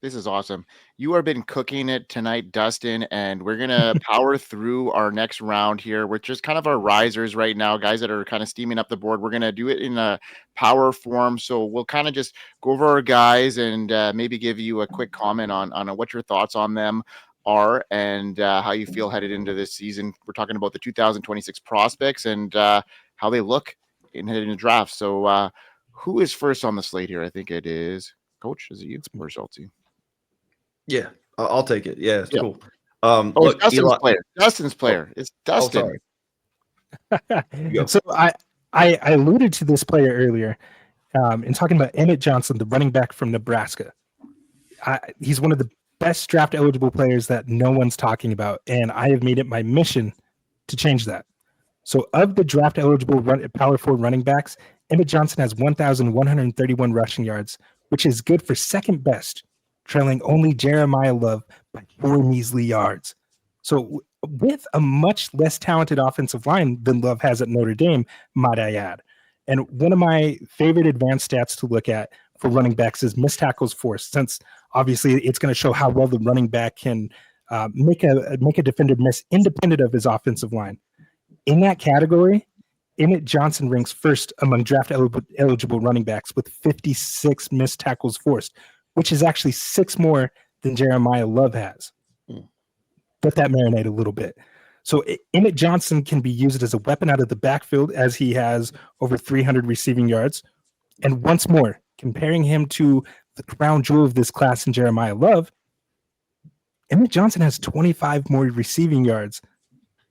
This is awesome. You have been cooking it tonight, Dustin, and we're going to power through our next round here, which is kind of our risers right now, guys that are kind of steaming up the board. We're going to do it in a power form. So we'll kind of just go over our guys and maybe give you a quick comment on what your thoughts on them are and how you feel headed into this season. We're talking about the 2026 prospects and how they look in heading to draft. So who is first on the slate here? I think it is Coach. Is it you or Schultzy? Yeah, I'll take it. Yeah, it's cool. Look, Dustin's player. Dustin's player. It's Dustin. So I alluded to this player earlier in talking about Emmett Johnson, the running back from Nebraska. He's one of the best draft eligible players that no one's talking about, and I have made it my mission to change that. So of the draft eligible power forward running backs, Emmett Johnson has 1,131 rushing yards, which is good for second best, trailing only Jeremiah Love by 4 measly yards. So with a much less talented offensive line than Love has at Notre Dame, might I add. And one of my favorite advanced stats to look at for running backs is missed tackles forced, since obviously it's going to show how well the running back can make a defender miss independent of his offensive line. In that category, Emmett Johnson ranks first among draft eligible running backs with 56 missed tackles forced, which is actually 6 more than Jeremiah Love has. Let that marinate a little bit. So Emmett Johnson can be used as a weapon out of the backfield, as he has over 300 receiving yards. And once more, comparing him to the crown jewel of this class in Jeremiah Love, Emmett Johnson has 25 more receiving yards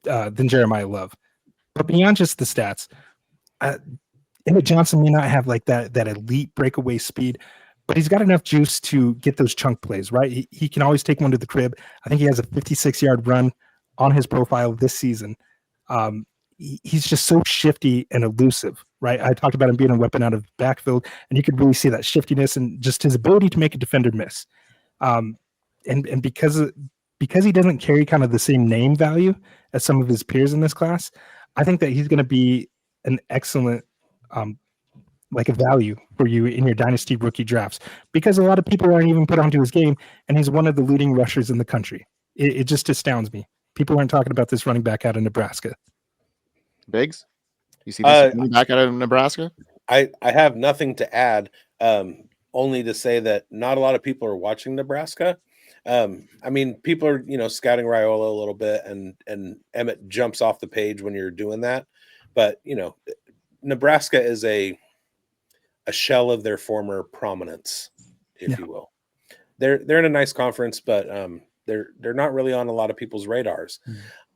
than Jeremiah Love. But beyond just the stats, Emmett Johnson may not have like that elite breakaway speed, but he's got enough juice to get those chunk plays, right? He can always take one to the crib. I think he has a 56-yard run on his profile this season. He's just so shifty and elusive, right? I talked about him being a weapon out of the backfield, and you could really see that shiftiness and just his ability to make a defender miss. And because he doesn't carry kind of the same name value as some of his peers in this class, I think that he's going to be an excellent like a value for you in your dynasty rookie drafts, because a lot of people aren't even put onto his game, and he's one of the leading rushers in the country. It just astounds me. People aren't talking about this running back out of Nebraska. Bigz, you see this running back out of Nebraska? I have nothing to add, only to say that not a lot of people are watching Nebraska. I mean, people are, scouting Raiola a little bit, and Emmett jumps off the page when you're doing that. But, Nebraska is a shell of their former prominence, if you will. They're in a nice conference, but they're not really on a lot of people's radars.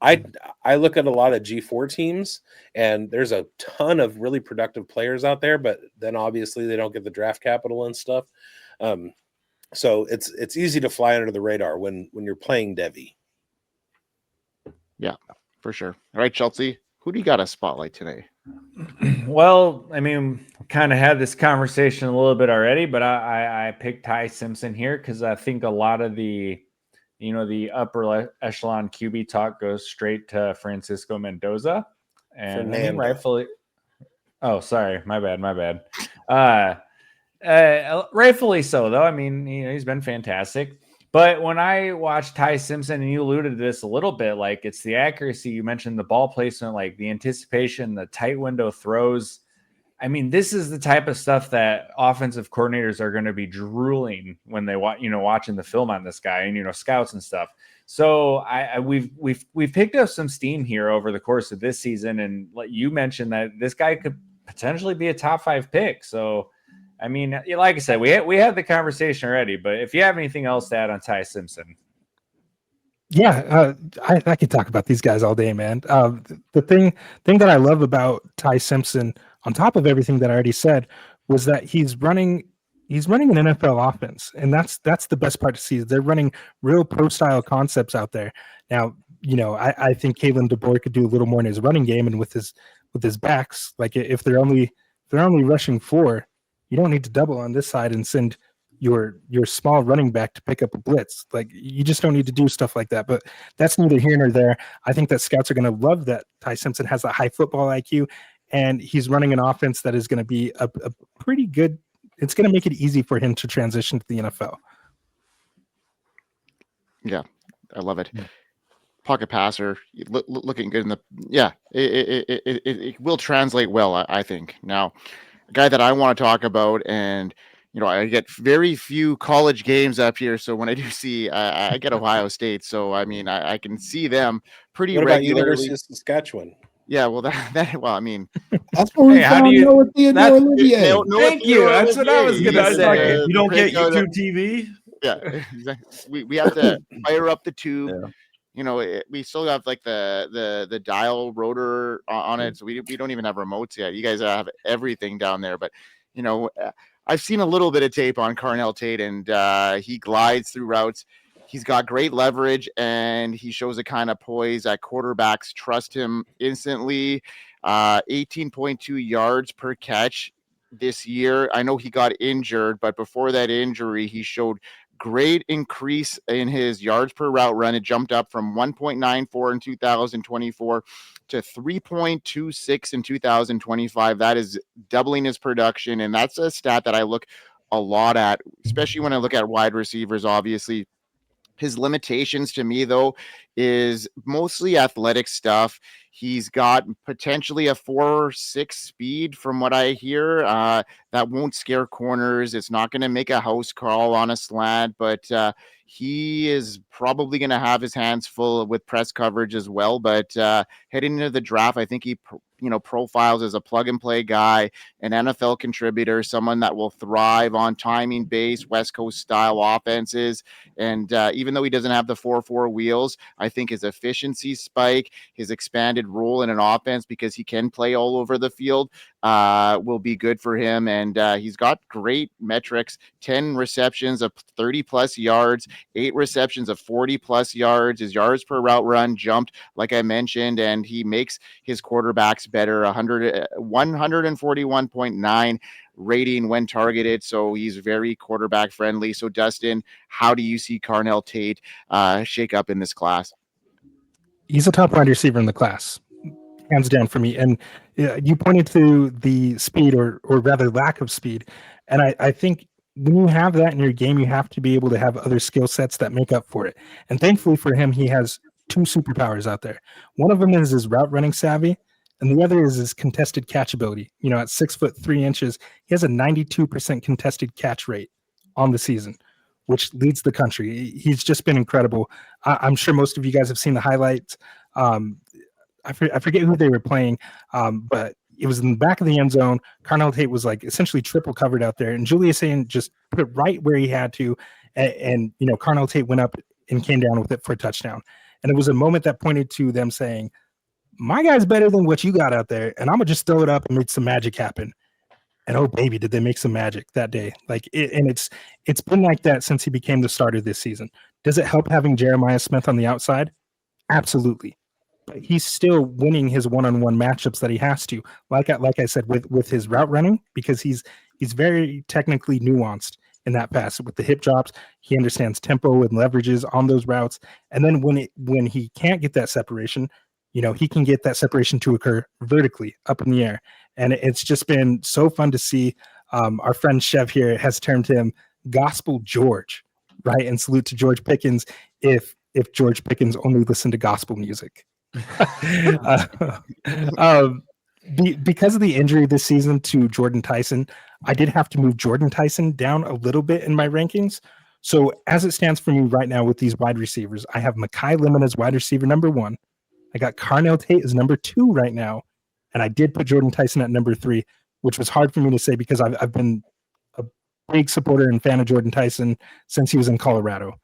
I look at a lot of G4 teams, and there's a ton of really productive players out there, but then obviously they don't get the draft capital and stuff. So it's easy to fly under the radar when you're playing Devy. Yeah, for sure. All right, Schultzy, who do you got a spotlight today? Well, I mean, kind of had this conversation a little bit already, but I picked Ty Simpson here because I think a lot of the upper echelon QB talk goes straight to Francisco Mendoza, and I mean, rightfully. Oh, sorry, my bad. Rightfully so, though. I mean, he's been fantastic. But when I watched Ty Simpson, and you alluded to this a little bit, like it's the accuracy, you mentioned the ball placement, like the anticipation, the tight window throws. I mean, this is the type of stuff that offensive coordinators are going to be drooling when they watching the film on this guy and, scouts and stuff. So we've picked up some steam here over the course of this season. And like you mentioned that this guy could potentially be a top 5 pick. So, I mean, like I said, we had the conversation already, but if you have anything else to add on Ty Simpson. Yeah, I could talk about these guys all day, man. The thing that I love about Ty Simpson, on top of everything that I already said, was that he's running an NFL offense, and that's the best part to see. They're running real pro style concepts out there. Now, I think Kalen DeBoer could do a little more in his running game and with his backs. Like if they're only rushing 4, you don't need to double on this side and send your small running back to pick up a blitz. Like you just don't need to do stuff like that. But that's neither here nor there. I think that scouts are going to love that Ty Simpson has a high football IQ, and he's running an offense that is going to be a pretty good. It's going to make it easy for him to transition to the NFL. Yeah, I love it. Pocket passer, looking good in the. Yeah, it will translate well, I think. Now, a guy that I want to talk about, and I get very few college games up here, so when I do see, I get Ohio State, so I mean, I can see them pretty What about regularly. University of Saskatchewan? Yeah, well, well, I mean, that's what we found Noah Theodore Olivier. Thank you. That's what I was gonna say. You don't get YouTube TV. Yeah, exactly. We have to fire up the tube. Yeah. We still have like the dial rotor on it, so we don't even have remotes yet. You guys have everything down there, but I've seen a little bit of tape on Carnell Tate, and he glides through routes. He's got great leverage, and he shows a kind of poise that quarterbacks trust him instantly. 18.2 yards per catch this year. I know he got injured, but before that injury, he showed great increase in his yards per route run. It jumped up from 1.94 in 2024 to 3.26 in 2025. That is doubling his production, and that's a stat that I look a lot at, especially when I look at wide receivers, obviously. His limitations to me, though, is mostly athletic stuff. He's got potentially a 4.6 speed from what I hear. That won't scare corners. It's not going to make a house call on a slant, but he is probably going to have his hands full with press coverage as well. But heading into the draft, I think he profiles as a plug-and-play guy, an NFL contributor, someone that will thrive on timing-based West Coast-style offenses. And even though he doesn't have the 4.4 wheels, I think his efficiency spike, his expanded role in an offense, because he can play all over the field, will be good for him. And he's got great metrics: 10 receptions of 30-plus yards, 8 receptions of 40-plus yards. His yards per route run jumped, like I mentioned, and he makes his quarterbacks better. 141.9 rating when targeted, so he's very quarterback friendly. So Dustin, how do you see Carnell Tate shake up in this class? He's a top wide receiver in the class, hands down for me. And you pointed to the speed, or rather lack of speed, and I think when you have that in your game, you have to be able to have other skill sets that make up for it. And thankfully for him, he has 2 superpowers out there. One of them is his route running savvy, and the other is his contested catch ability. At 6'3", he has a 92% contested catch rate on the season, which leads the country. He's just been incredible. I'm sure most of you guys have seen the highlights. I forget who they were playing, but it was in the back of the end zone. Carnell Tate was like essentially triple covered out there, and Julius Sain just put it right where he had to. And Carnell Tate went up and came down with it for a touchdown. And it was a moment that pointed to them saying, my guy's better than what you got out there, and I'm gonna just throw it up and make some magic happen. And oh baby, did they make some magic that day. And it's been like that since he became the starter this season. Does it help having Jeremiah Smith on the outside? Absolutely. But he's still winning his one-on-one matchups that he has to. Like I said, with his route running, because he's very technically nuanced in that pass. With the hip drops, he understands tempo and leverages on those routes. And then when he can't get that separation, he can get that separation to occur vertically up in the air. And it's just been so fun to see. Our friend Chev here has termed him Gospel George, right? And salute to George Pickens if George Pickens only listened to gospel music. Because of the injury this season to Jordan Tyson, I did have to move Jordan Tyson down a little bit in my rankings. So as it stands for me right now with these wide receivers, I have Mekhi Lemon as wide receiver number 1. I got Carnell Tate as number 2 right now. And I did put Jordan Tyson at number 3, which was hard for me to say because I've been a big supporter and fan of Jordan Tyson since he was in Colorado.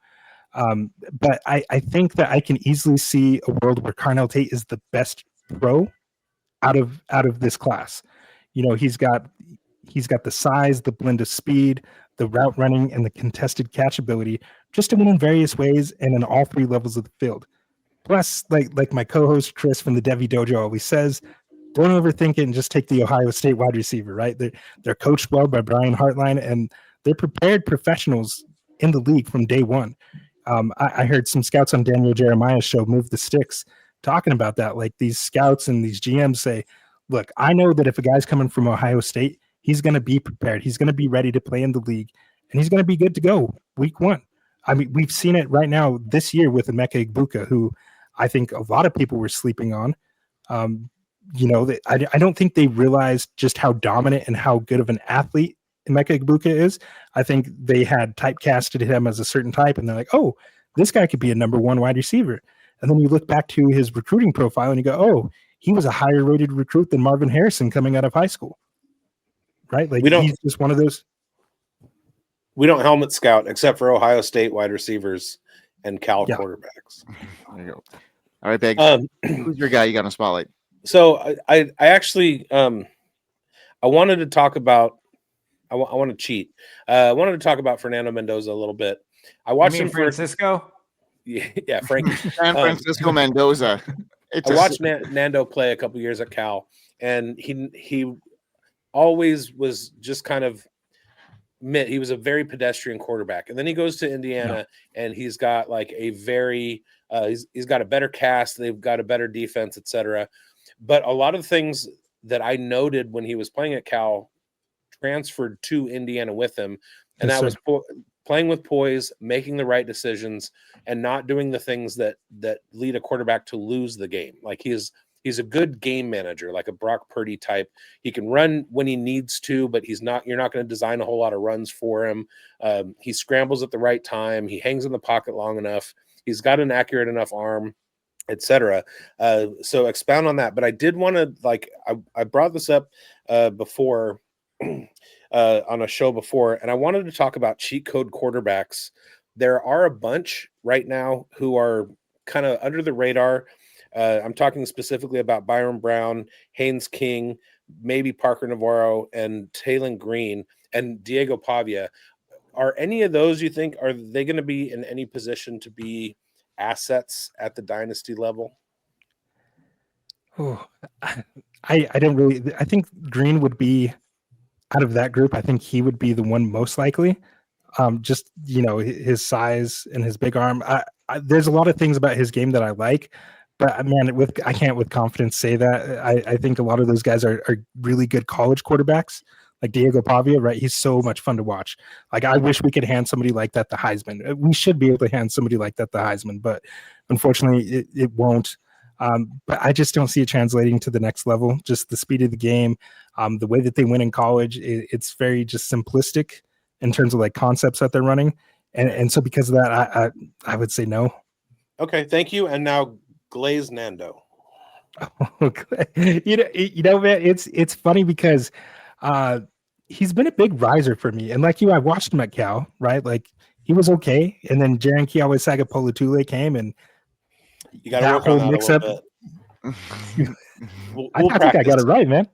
But I think that I can easily see a world where Carnell Tate is the best pro out of this class. He's got the size, the blend of speed, the route running, and the contested catch ability just to win in various ways and in all 3 levels of the field. Plus, like my co-host Chris from the Devy Dojo always says, don't overthink it and just take the Ohio State wide receiver, right? They're coached well by Brian Hartline, and they're prepared professionals in the league from day one. I heard some scouts on Daniel Jeremiah's show, Move the Sticks, talking about that. Like these scouts and these GMs say, look, I know that if a guy's coming from Ohio State, he's going to be prepared. He's going to be ready to play in the league, and he's going to be good to go week 1. I mean, we've seen it right now this year with Emeka Egbuka, who I think a lot of people were sleeping on. I don't think they realized just how dominant and how good of an athlete Emeka Egbuka is. I think they had typecasted him as a certain type, and they're like, oh, this guy could be a number 1 wide receiver. And then you look back to his recruiting profile and you go, oh, he was a higher rated recruit than Marvin Harrison coming out of high school. Right? Like he's just one of those. We don't helmet scout except for Ohio State wide receivers and Cal quarterbacks. There you go. All right, Bigz. Who's your guy you got in a spotlight? So I actually I wanted to talk about I want to cheat. I wanted to talk about Fernando Mendoza a little bit. I watched him Francisco. Yeah, Frank. San Francisco Mendoza. I watched Nando play a couple years at Cal, and he always was just kind of he was a very pedestrian quarterback. And then he goes to Indiana, and he's got like a very he's got a better cast, they've got a better defense, etc. But a lot of things that I noted when he was playing at Cal transferred to Indiana with him, and that was playing with poise, making the right decisions, and not doing the things that lead a quarterback to lose the game. Like he's a good game manager, like a Brock Purdy type. He can run when he needs to, but you're not going to design a whole lot of runs for him. He scrambles at the right time. He hangs in the pocket long enough. He's got an accurate enough arm, etc. So expound on that. But I did want to I brought this up before on a show before, and I wanted to talk about cheat code quarterbacks. There are a bunch right now who are kind of under the radar. I'm talking specifically about Byron Brown, Haynes King, maybe Parker Navarro, and Taylon Green, and Diego Pavia. Are any of those, you think, are they going to be in any position to be assets at the dynasty level? Oh, I don't really. I think Green would be out of that group. I think he would be the one most likely. Just his size and his big arm. There's a lot of things about his game that I like, but man, I can't with confidence say that. I think a lot of those guys are really good college quarterbacks, like Diego Pavia. Right, he's so much fun to watch. Like I wish we could hand somebody like that the Heisman. We should be able to hand somebody like that the Heisman, but unfortunately, it won't. But I just don't see it translating to the next level. Just the speed of the game, the way that they win in college, it's very just simplistic in terms of like concepts that they're running. And so because of that, I would say no. Okay, thank you. And now Glaze Nando. Man, it's funny because he's been a big riser for me. And like you, I watched him at Cal, right? Like he was okay. And then Jaren Kiawe-Sagapolutule came, and You got to that work on whole that a little mix-up. bit. We'll I think I practice. got it right, man.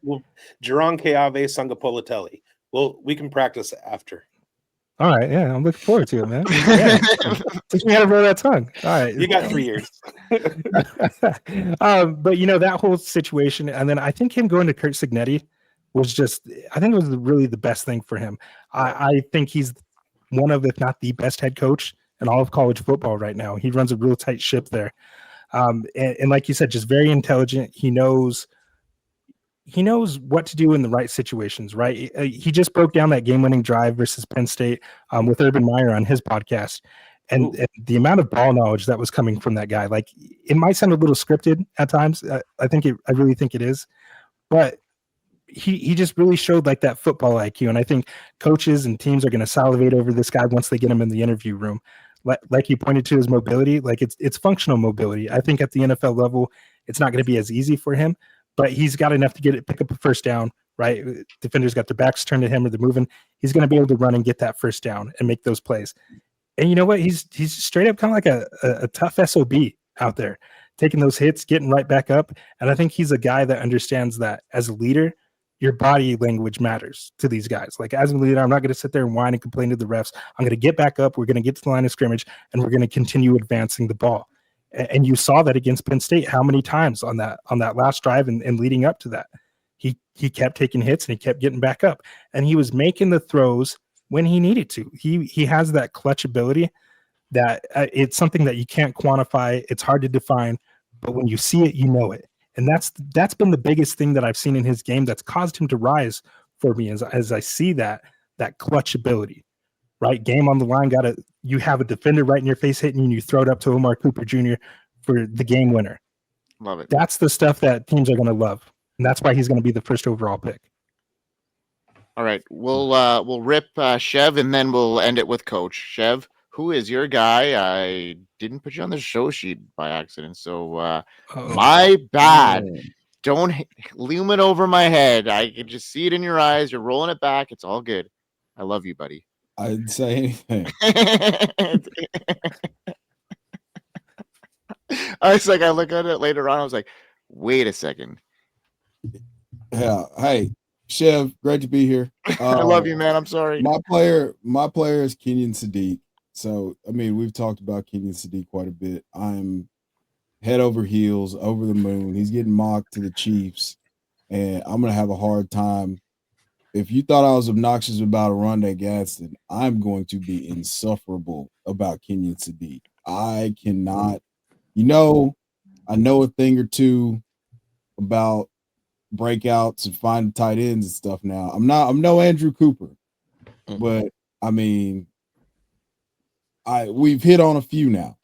Jaron Keave Sangapolitelli. We can practice after. All right, yeah, I'm looking forward to it, man. Yeah. Teach me how to roll that tongue. All right, You got 3 years. But you know, that whole situation, and then I think him going to Kurt Signetti was just, I think it was really the best thing for him. I think he's one of, if not the best head coach in all of college football right now. He runs a real tight ship there. And like you said, just very intelligent. He knows what to do in the right situations, right? He just broke down that game-winning drive versus Penn State with Urban Meyer on his podcast. And the amount of ball knowledge that was coming from that guy, like, it might sound a little scripted at times. I really think it is. But he just really showed like that football IQ. And I think coaches and teams are going to salivate over this guy once they get him in the interview room. Like you pointed to his mobility, like it's functional mobility. I think at the NFL level, it's not going to be as easy for him, but he's got enough to pick up a first down, right? Defenders got their backs turned to him or they're moving. He's going to be able to run and get that first down and make those plays. And you know what? He's straight up kind of like a tough SOB out there, taking those hits, getting right back up. And I think he's a guy that understands that as a leader, your body language matters to these guys. Like, as a leader, I'm not going to sit there and whine and complain to the refs. I'm going to get back up. We're going to get to the line of scrimmage, and we're going to continue advancing the ball. And you saw that against Penn State. How many times on that last drive and leading up to that, he kept taking hits and he kept getting back up, and he was making the throws when he needed to. He has that clutch ability that it's something that you can't quantify. It's hard to define, but when you see it, you know it. And that's been the biggest thing that I've seen in his game that's caused him to rise for me as I see that clutch ability, right? Game on the line, you have a defender right in your face hitting you, and you throw it up to Omar Cooper Jr. for the game winner. Love it. That's the stuff that teams are going to love. And that's why he's going to be the first overall pick. All right. We'll rip Chev, and then we'll end it with Coach. Chev, who is your guy? I didn't put you on the show sheet by accident, so my bad. Don't loom it over my head. I can just see it in your eyes. You're rolling it back. It's all good. I love you, buddy. I didn't say anything. I look at it later on. I was like, wait a second. Yeah. Hey, Chev, great to be here. I love you, man. I'm sorry. My player is Kenyon Sadiq. So, I mean, we've talked about Kenyon Sadiq quite a bit. I'm head over heels, over the moon. He's getting mocked to the Chiefs, and I'm going to have a hard time. If you thought I was obnoxious about Arondé Gadsden, I'm going to be insufferable about Kenyon Sadiq. I cannot, I know a thing or two about breakouts and finding tight ends and stuff now. I'm no Andrew Cooper, but I mean, we've hit on a few now.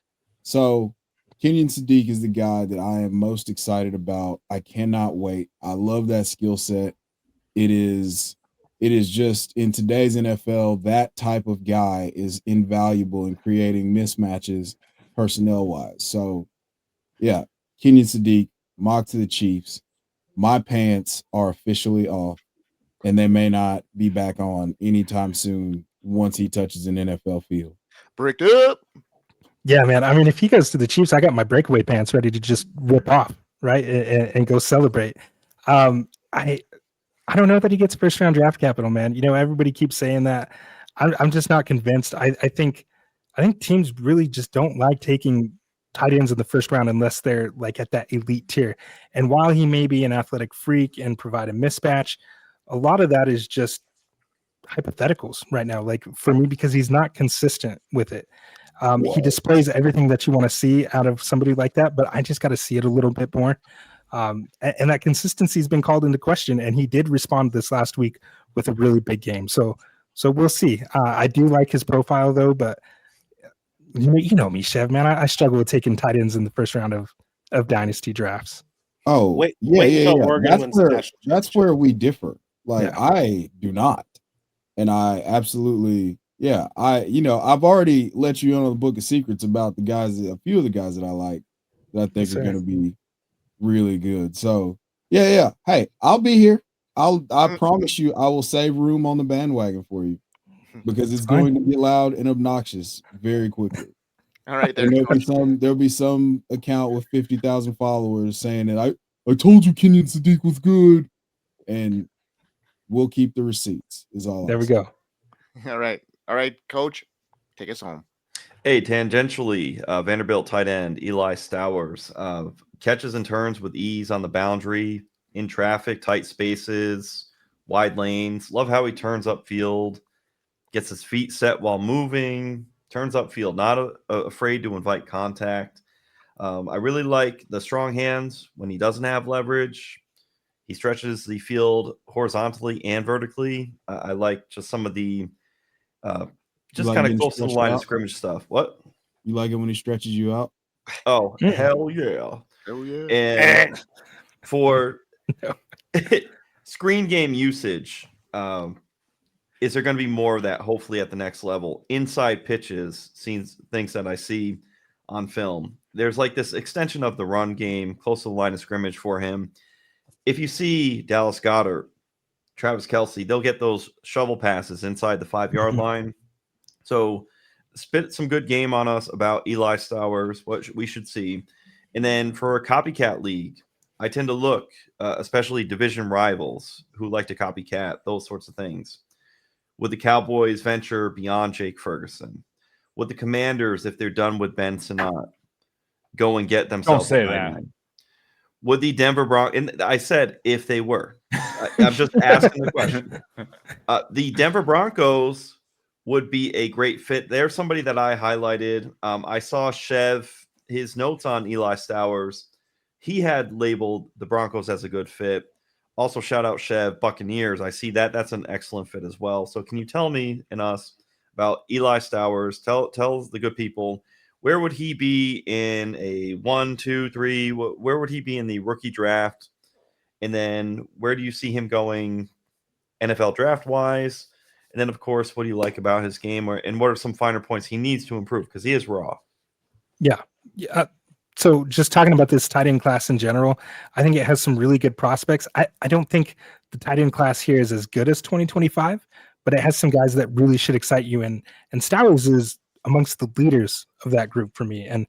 So Kenyon Sadiq is the guy that I am most excited about. I cannot wait. I love that skill set. It is just, in today's NFL, that type of guy is invaluable in creating mismatches personnel wise. So yeah, Kenyon Sadiq, mock to the Chiefs. My pants are officially off, and they may not be back on anytime soon once he touches an NFL field. Bricked up. Yeah, man. I mean, if he goes to the Chiefs, I got my breakaway pants ready to just rip off, right, and go celebrate. I don't know that he gets first round draft capital, man. Everybody keeps saying that. I'm just not convinced. I think teams really just don't like taking tight ends in the first round unless they're like at that elite tier. And while he may be an athletic freak and provide a mismatch, a lot of that is just hypotheticals right now, like for me, because he's not consistent with it. He displays everything that you want to see out of somebody like that, but I just got to see it a little bit more. And that consistency has been called into question, and he did respond this last week with a really big game. So we'll see. I do like his profile though, but you know me, Chev, man. I struggle with taking tight ends in the first round of dynasty drafts. Oh, wait yeah. until Oregon wins the national That's where we differ. Like, Yeah. I do not, and I absolutely, yeah. I've already let you in on the book of secrets about a few of the guys that I like that I think Yes, are sir. going to be really good. So yeah. Hey, I'll be here. I promise you, I will save room on the bandwagon for you. because it's going to get loud and obnoxious very quickly. All right, there. And there'll be some account with 50,000 followers saying that I told you Kenyon Sadiq was good, and we'll keep the receipts. Is all. There we go. All right, Coach, take us home. Hey, tangentially, Vanderbilt tight end Eli Stowers catches and turns with ease on the boundary, in traffic, tight spaces, wide lanes. Love how he turns upfield, gets his feet set while moving, turns upfield, not afraid to invite contact. I really like the strong hands when he doesn't have leverage. He stretches the field horizontally and vertically. I like just some of the just kind of close to the line of scrimmage stuff. What? You like it when he stretches you out? Oh, hell yeah. Hell yeah. And for screen game usage, is there going to be more of that, hopefully, at the next level? Inside pitches, things that I see on film. There's like this extension of the run game, close to the line of scrimmage for him. If you see Dallas Goedert, Travis Kelce, they'll get those shovel passes inside the 5-yard line. So spit some good game on us about Eli Stowers, what we should see. And then for a copycat league, I tend to look, especially division rivals who like to copycat, those sorts of things. Would the Cowboys venture beyond Jake Ferguson? Would the Commanders, if they're done with Ben Sinnott, go and get themselves? Don't say that. Would the Denver Broncos? And I said if they were. I'm just asking the question. The Denver Broncos would be a great fit. There's somebody that I highlighted. I saw Chev, his notes on Eli Stowers. He had labeled the Broncos as a good fit. Also, shout out Chev, Buccaneers. I see that. That's an excellent fit as well. So can you tell me and us about Eli Stowers? Tell the good people, where would he be in a 1, 2, 3? Where would he be in the rookie draft? And then where do you see him going NFL draft-wise? And then, of course, what do you like about his game? And what are some finer points he needs to improve? Because he is raw. Yeah. So just talking about this tight end class in general, I think it has some really good prospects. I don't think the tight end class here is as good as 2025, but it has some guys that really should excite you. And Stowers is amongst the leaders of that group for me. And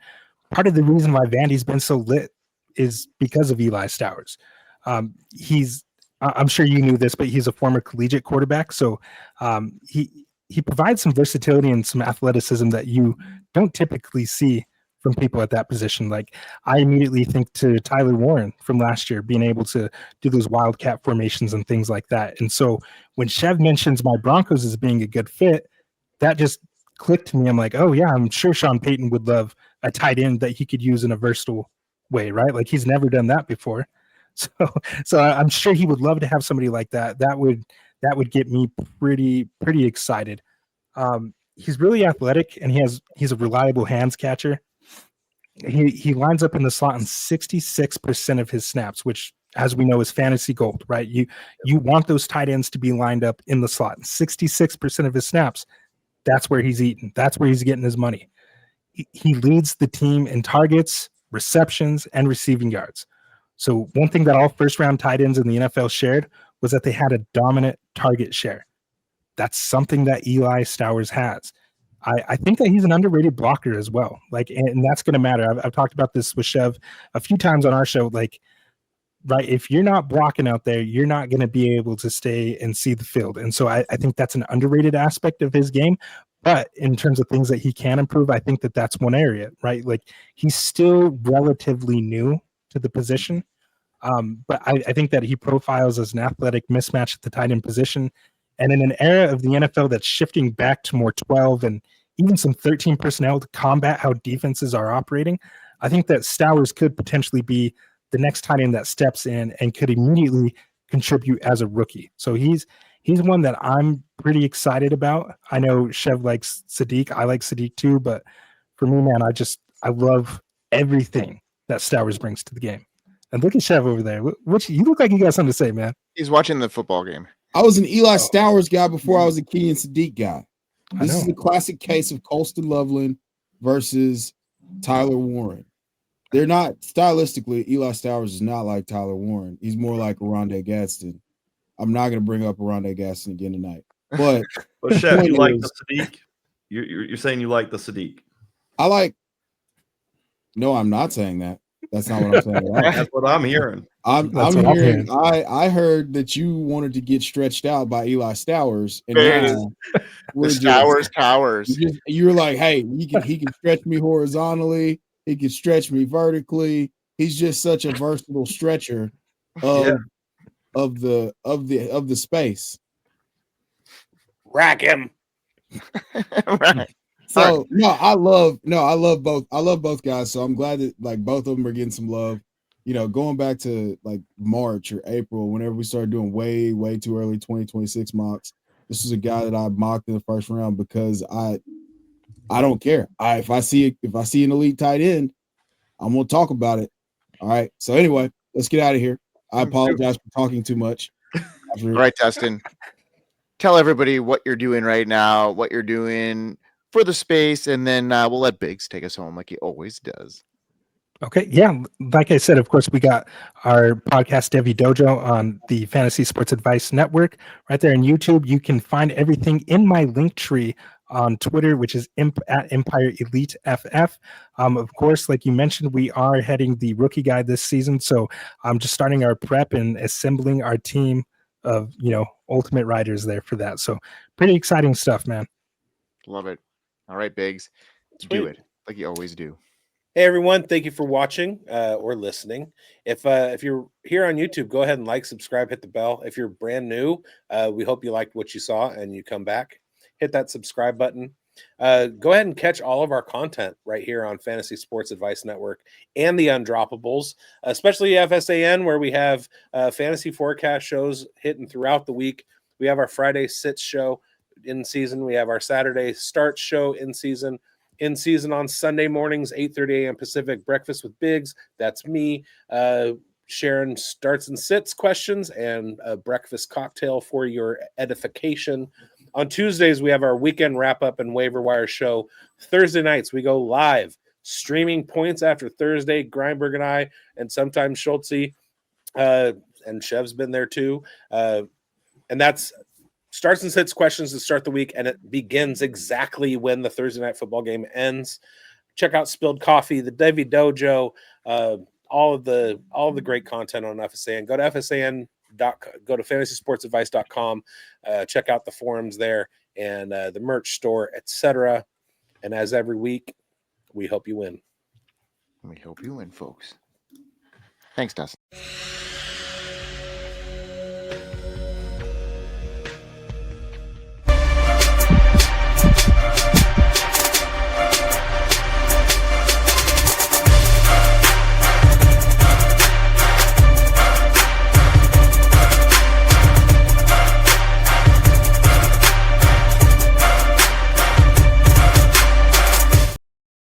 part of the reason why Vandy's been so lit is because of Eli Stowers. I'm sure you knew this, but he's a former collegiate quarterback. So he provides some versatility and some athleticism that you don't typically see from people at that position. Like, I immediately think to Tyler Warren from last year, being able to do those wildcat formations and things like that. And so when Chev mentions my Broncos as being a good fit, that just clicked to me. I'm like, oh yeah, I'm sure Sean Payton would love a tight end that he could use in a versatile way, right? Like, he's never done that before. So I'm sure he would love to have somebody like that. That would get me pretty excited. He's really athletic, and he's a reliable hands catcher. He lines up in the slot on 66% of his snaps, which, as we know, is fantasy gold, right? You want those tight ends to be lined up in the slot. 66% of his snaps, that's where he's eating. That's where he's getting his money. He leads the team in targets, receptions, and receiving yards. So one thing that all first-round tight ends in the NFL shared was that they had a dominant target share. That's something that Eli Stowers has. I think that he's an underrated blocker as well. Like, and that's going to matter. I've talked about this with Chev a few times on our show. Like, right, if you're not blocking out there, you're not going to be able to stay and see the field. And so I think that's an underrated aspect of his game. But in terms of things that he can improve, I think that that's one area, right? Like, he's still relatively new to the position. But I think that he profiles as an athletic mismatch at the tight end position. And in an era of the NFL that's shifting back to more 12 and even some 13 personnel to combat how defenses are operating, I think that Stowers could potentially be the next tight end that steps in and could immediately contribute as a rookie. So he's one that I'm pretty excited about. I know Chev likes Sadiq. I like Sadiq too, but for me, man, I love everything that Stowers brings to the game. And look at Chev over there. You look like you got something to say, man. He's watching the football game. I was an Eli Stowers guy before I was a Kenyon Sadiq guy. This is a classic case of Colston Loveland versus Tyler Warren. They're not stylistically. Eli Stowers is not like Tyler Warren. He's more like Oronde Gadsden. I'm not going to bring up Oronde Gadsden again tonight. But But Chef, you point like is- the Sadiq? You're saying you like the Sadiq? I like. No, I'm not saying that. That's not what I'm saying at all. That's what I'm hearing. I'm That's what I'm hearing. hearing. I heard that you wanted to get stretched out by Eli Stowers, and Hey, now The we're just Stowers Cowers. you're like, hey, he can stretch me horizontally, he can stretch me vertically. He's just such a versatile stretcher Yeah. of the space. Rack him. Right. So I love both. I love both guys. So I'm glad that like both of them are getting some love. You know, going back to like March or April, whenever we started doing way too early 2026 mocks, this is a guy that I mocked in the first round because I don't care. If I see an elite tight end, I'm gonna talk about it. All right. So anyway, let's get out of here. I apologize for talking too much. All right, Dustin. Tell everybody what you're doing right now, what you're doing for the space, and then we'll let Bigz take us home like he always does. Okay, yeah. Like I said, of course, we got our podcast Devy Dojo on the Fantasy Sports Advice Network right there on YouTube. You can find everything in my link tree on Twitter, which is at Empire Elite FF. Of course, like you mentioned, we are heading the rookie guide this season, so I'm just starting our prep and assembling our team of ultimate riders there for that. So pretty exciting stuff, man. Love it. All right, Bigz, do it like you always do. Hey everyone, thank you for watching or listening. If you're here on YouTube, go ahead and like, subscribe, hit the bell. If you're brand new, we hope you liked what you saw and you come back. Hit that subscribe button. Go ahead and catch all of our content right here on Fantasy Sports Advice Network and the Undroppables, especially FSAN, where we have fantasy forecast shows hitting throughout the week. We have our Friday sits show in season. We have our Saturday start show in season. In season on Sunday mornings, 8:30 a.m. Pacific, breakfast with Bigz. That's me sharing starts and sits questions and a breakfast cocktail for your edification. On Tuesdays, we have our weekend wrap-up and waiver wire show. Thursday nights, we go live, streaming points after Thursday. Grindberg and I, and sometimes Schultzy, and Chev's been there too. And that's starts and sits questions to start the week, and it begins exactly when the Thursday night football game ends. Check out Spilled Coffee, the Devy Dojo, all of the great content on FSAN. Go to FSAN. Go to fantasysportsadvice.com. Check out the forums there and the merch store, etc. And as every week, we hope you win. We hope you win, folks. Thanks, Dustin.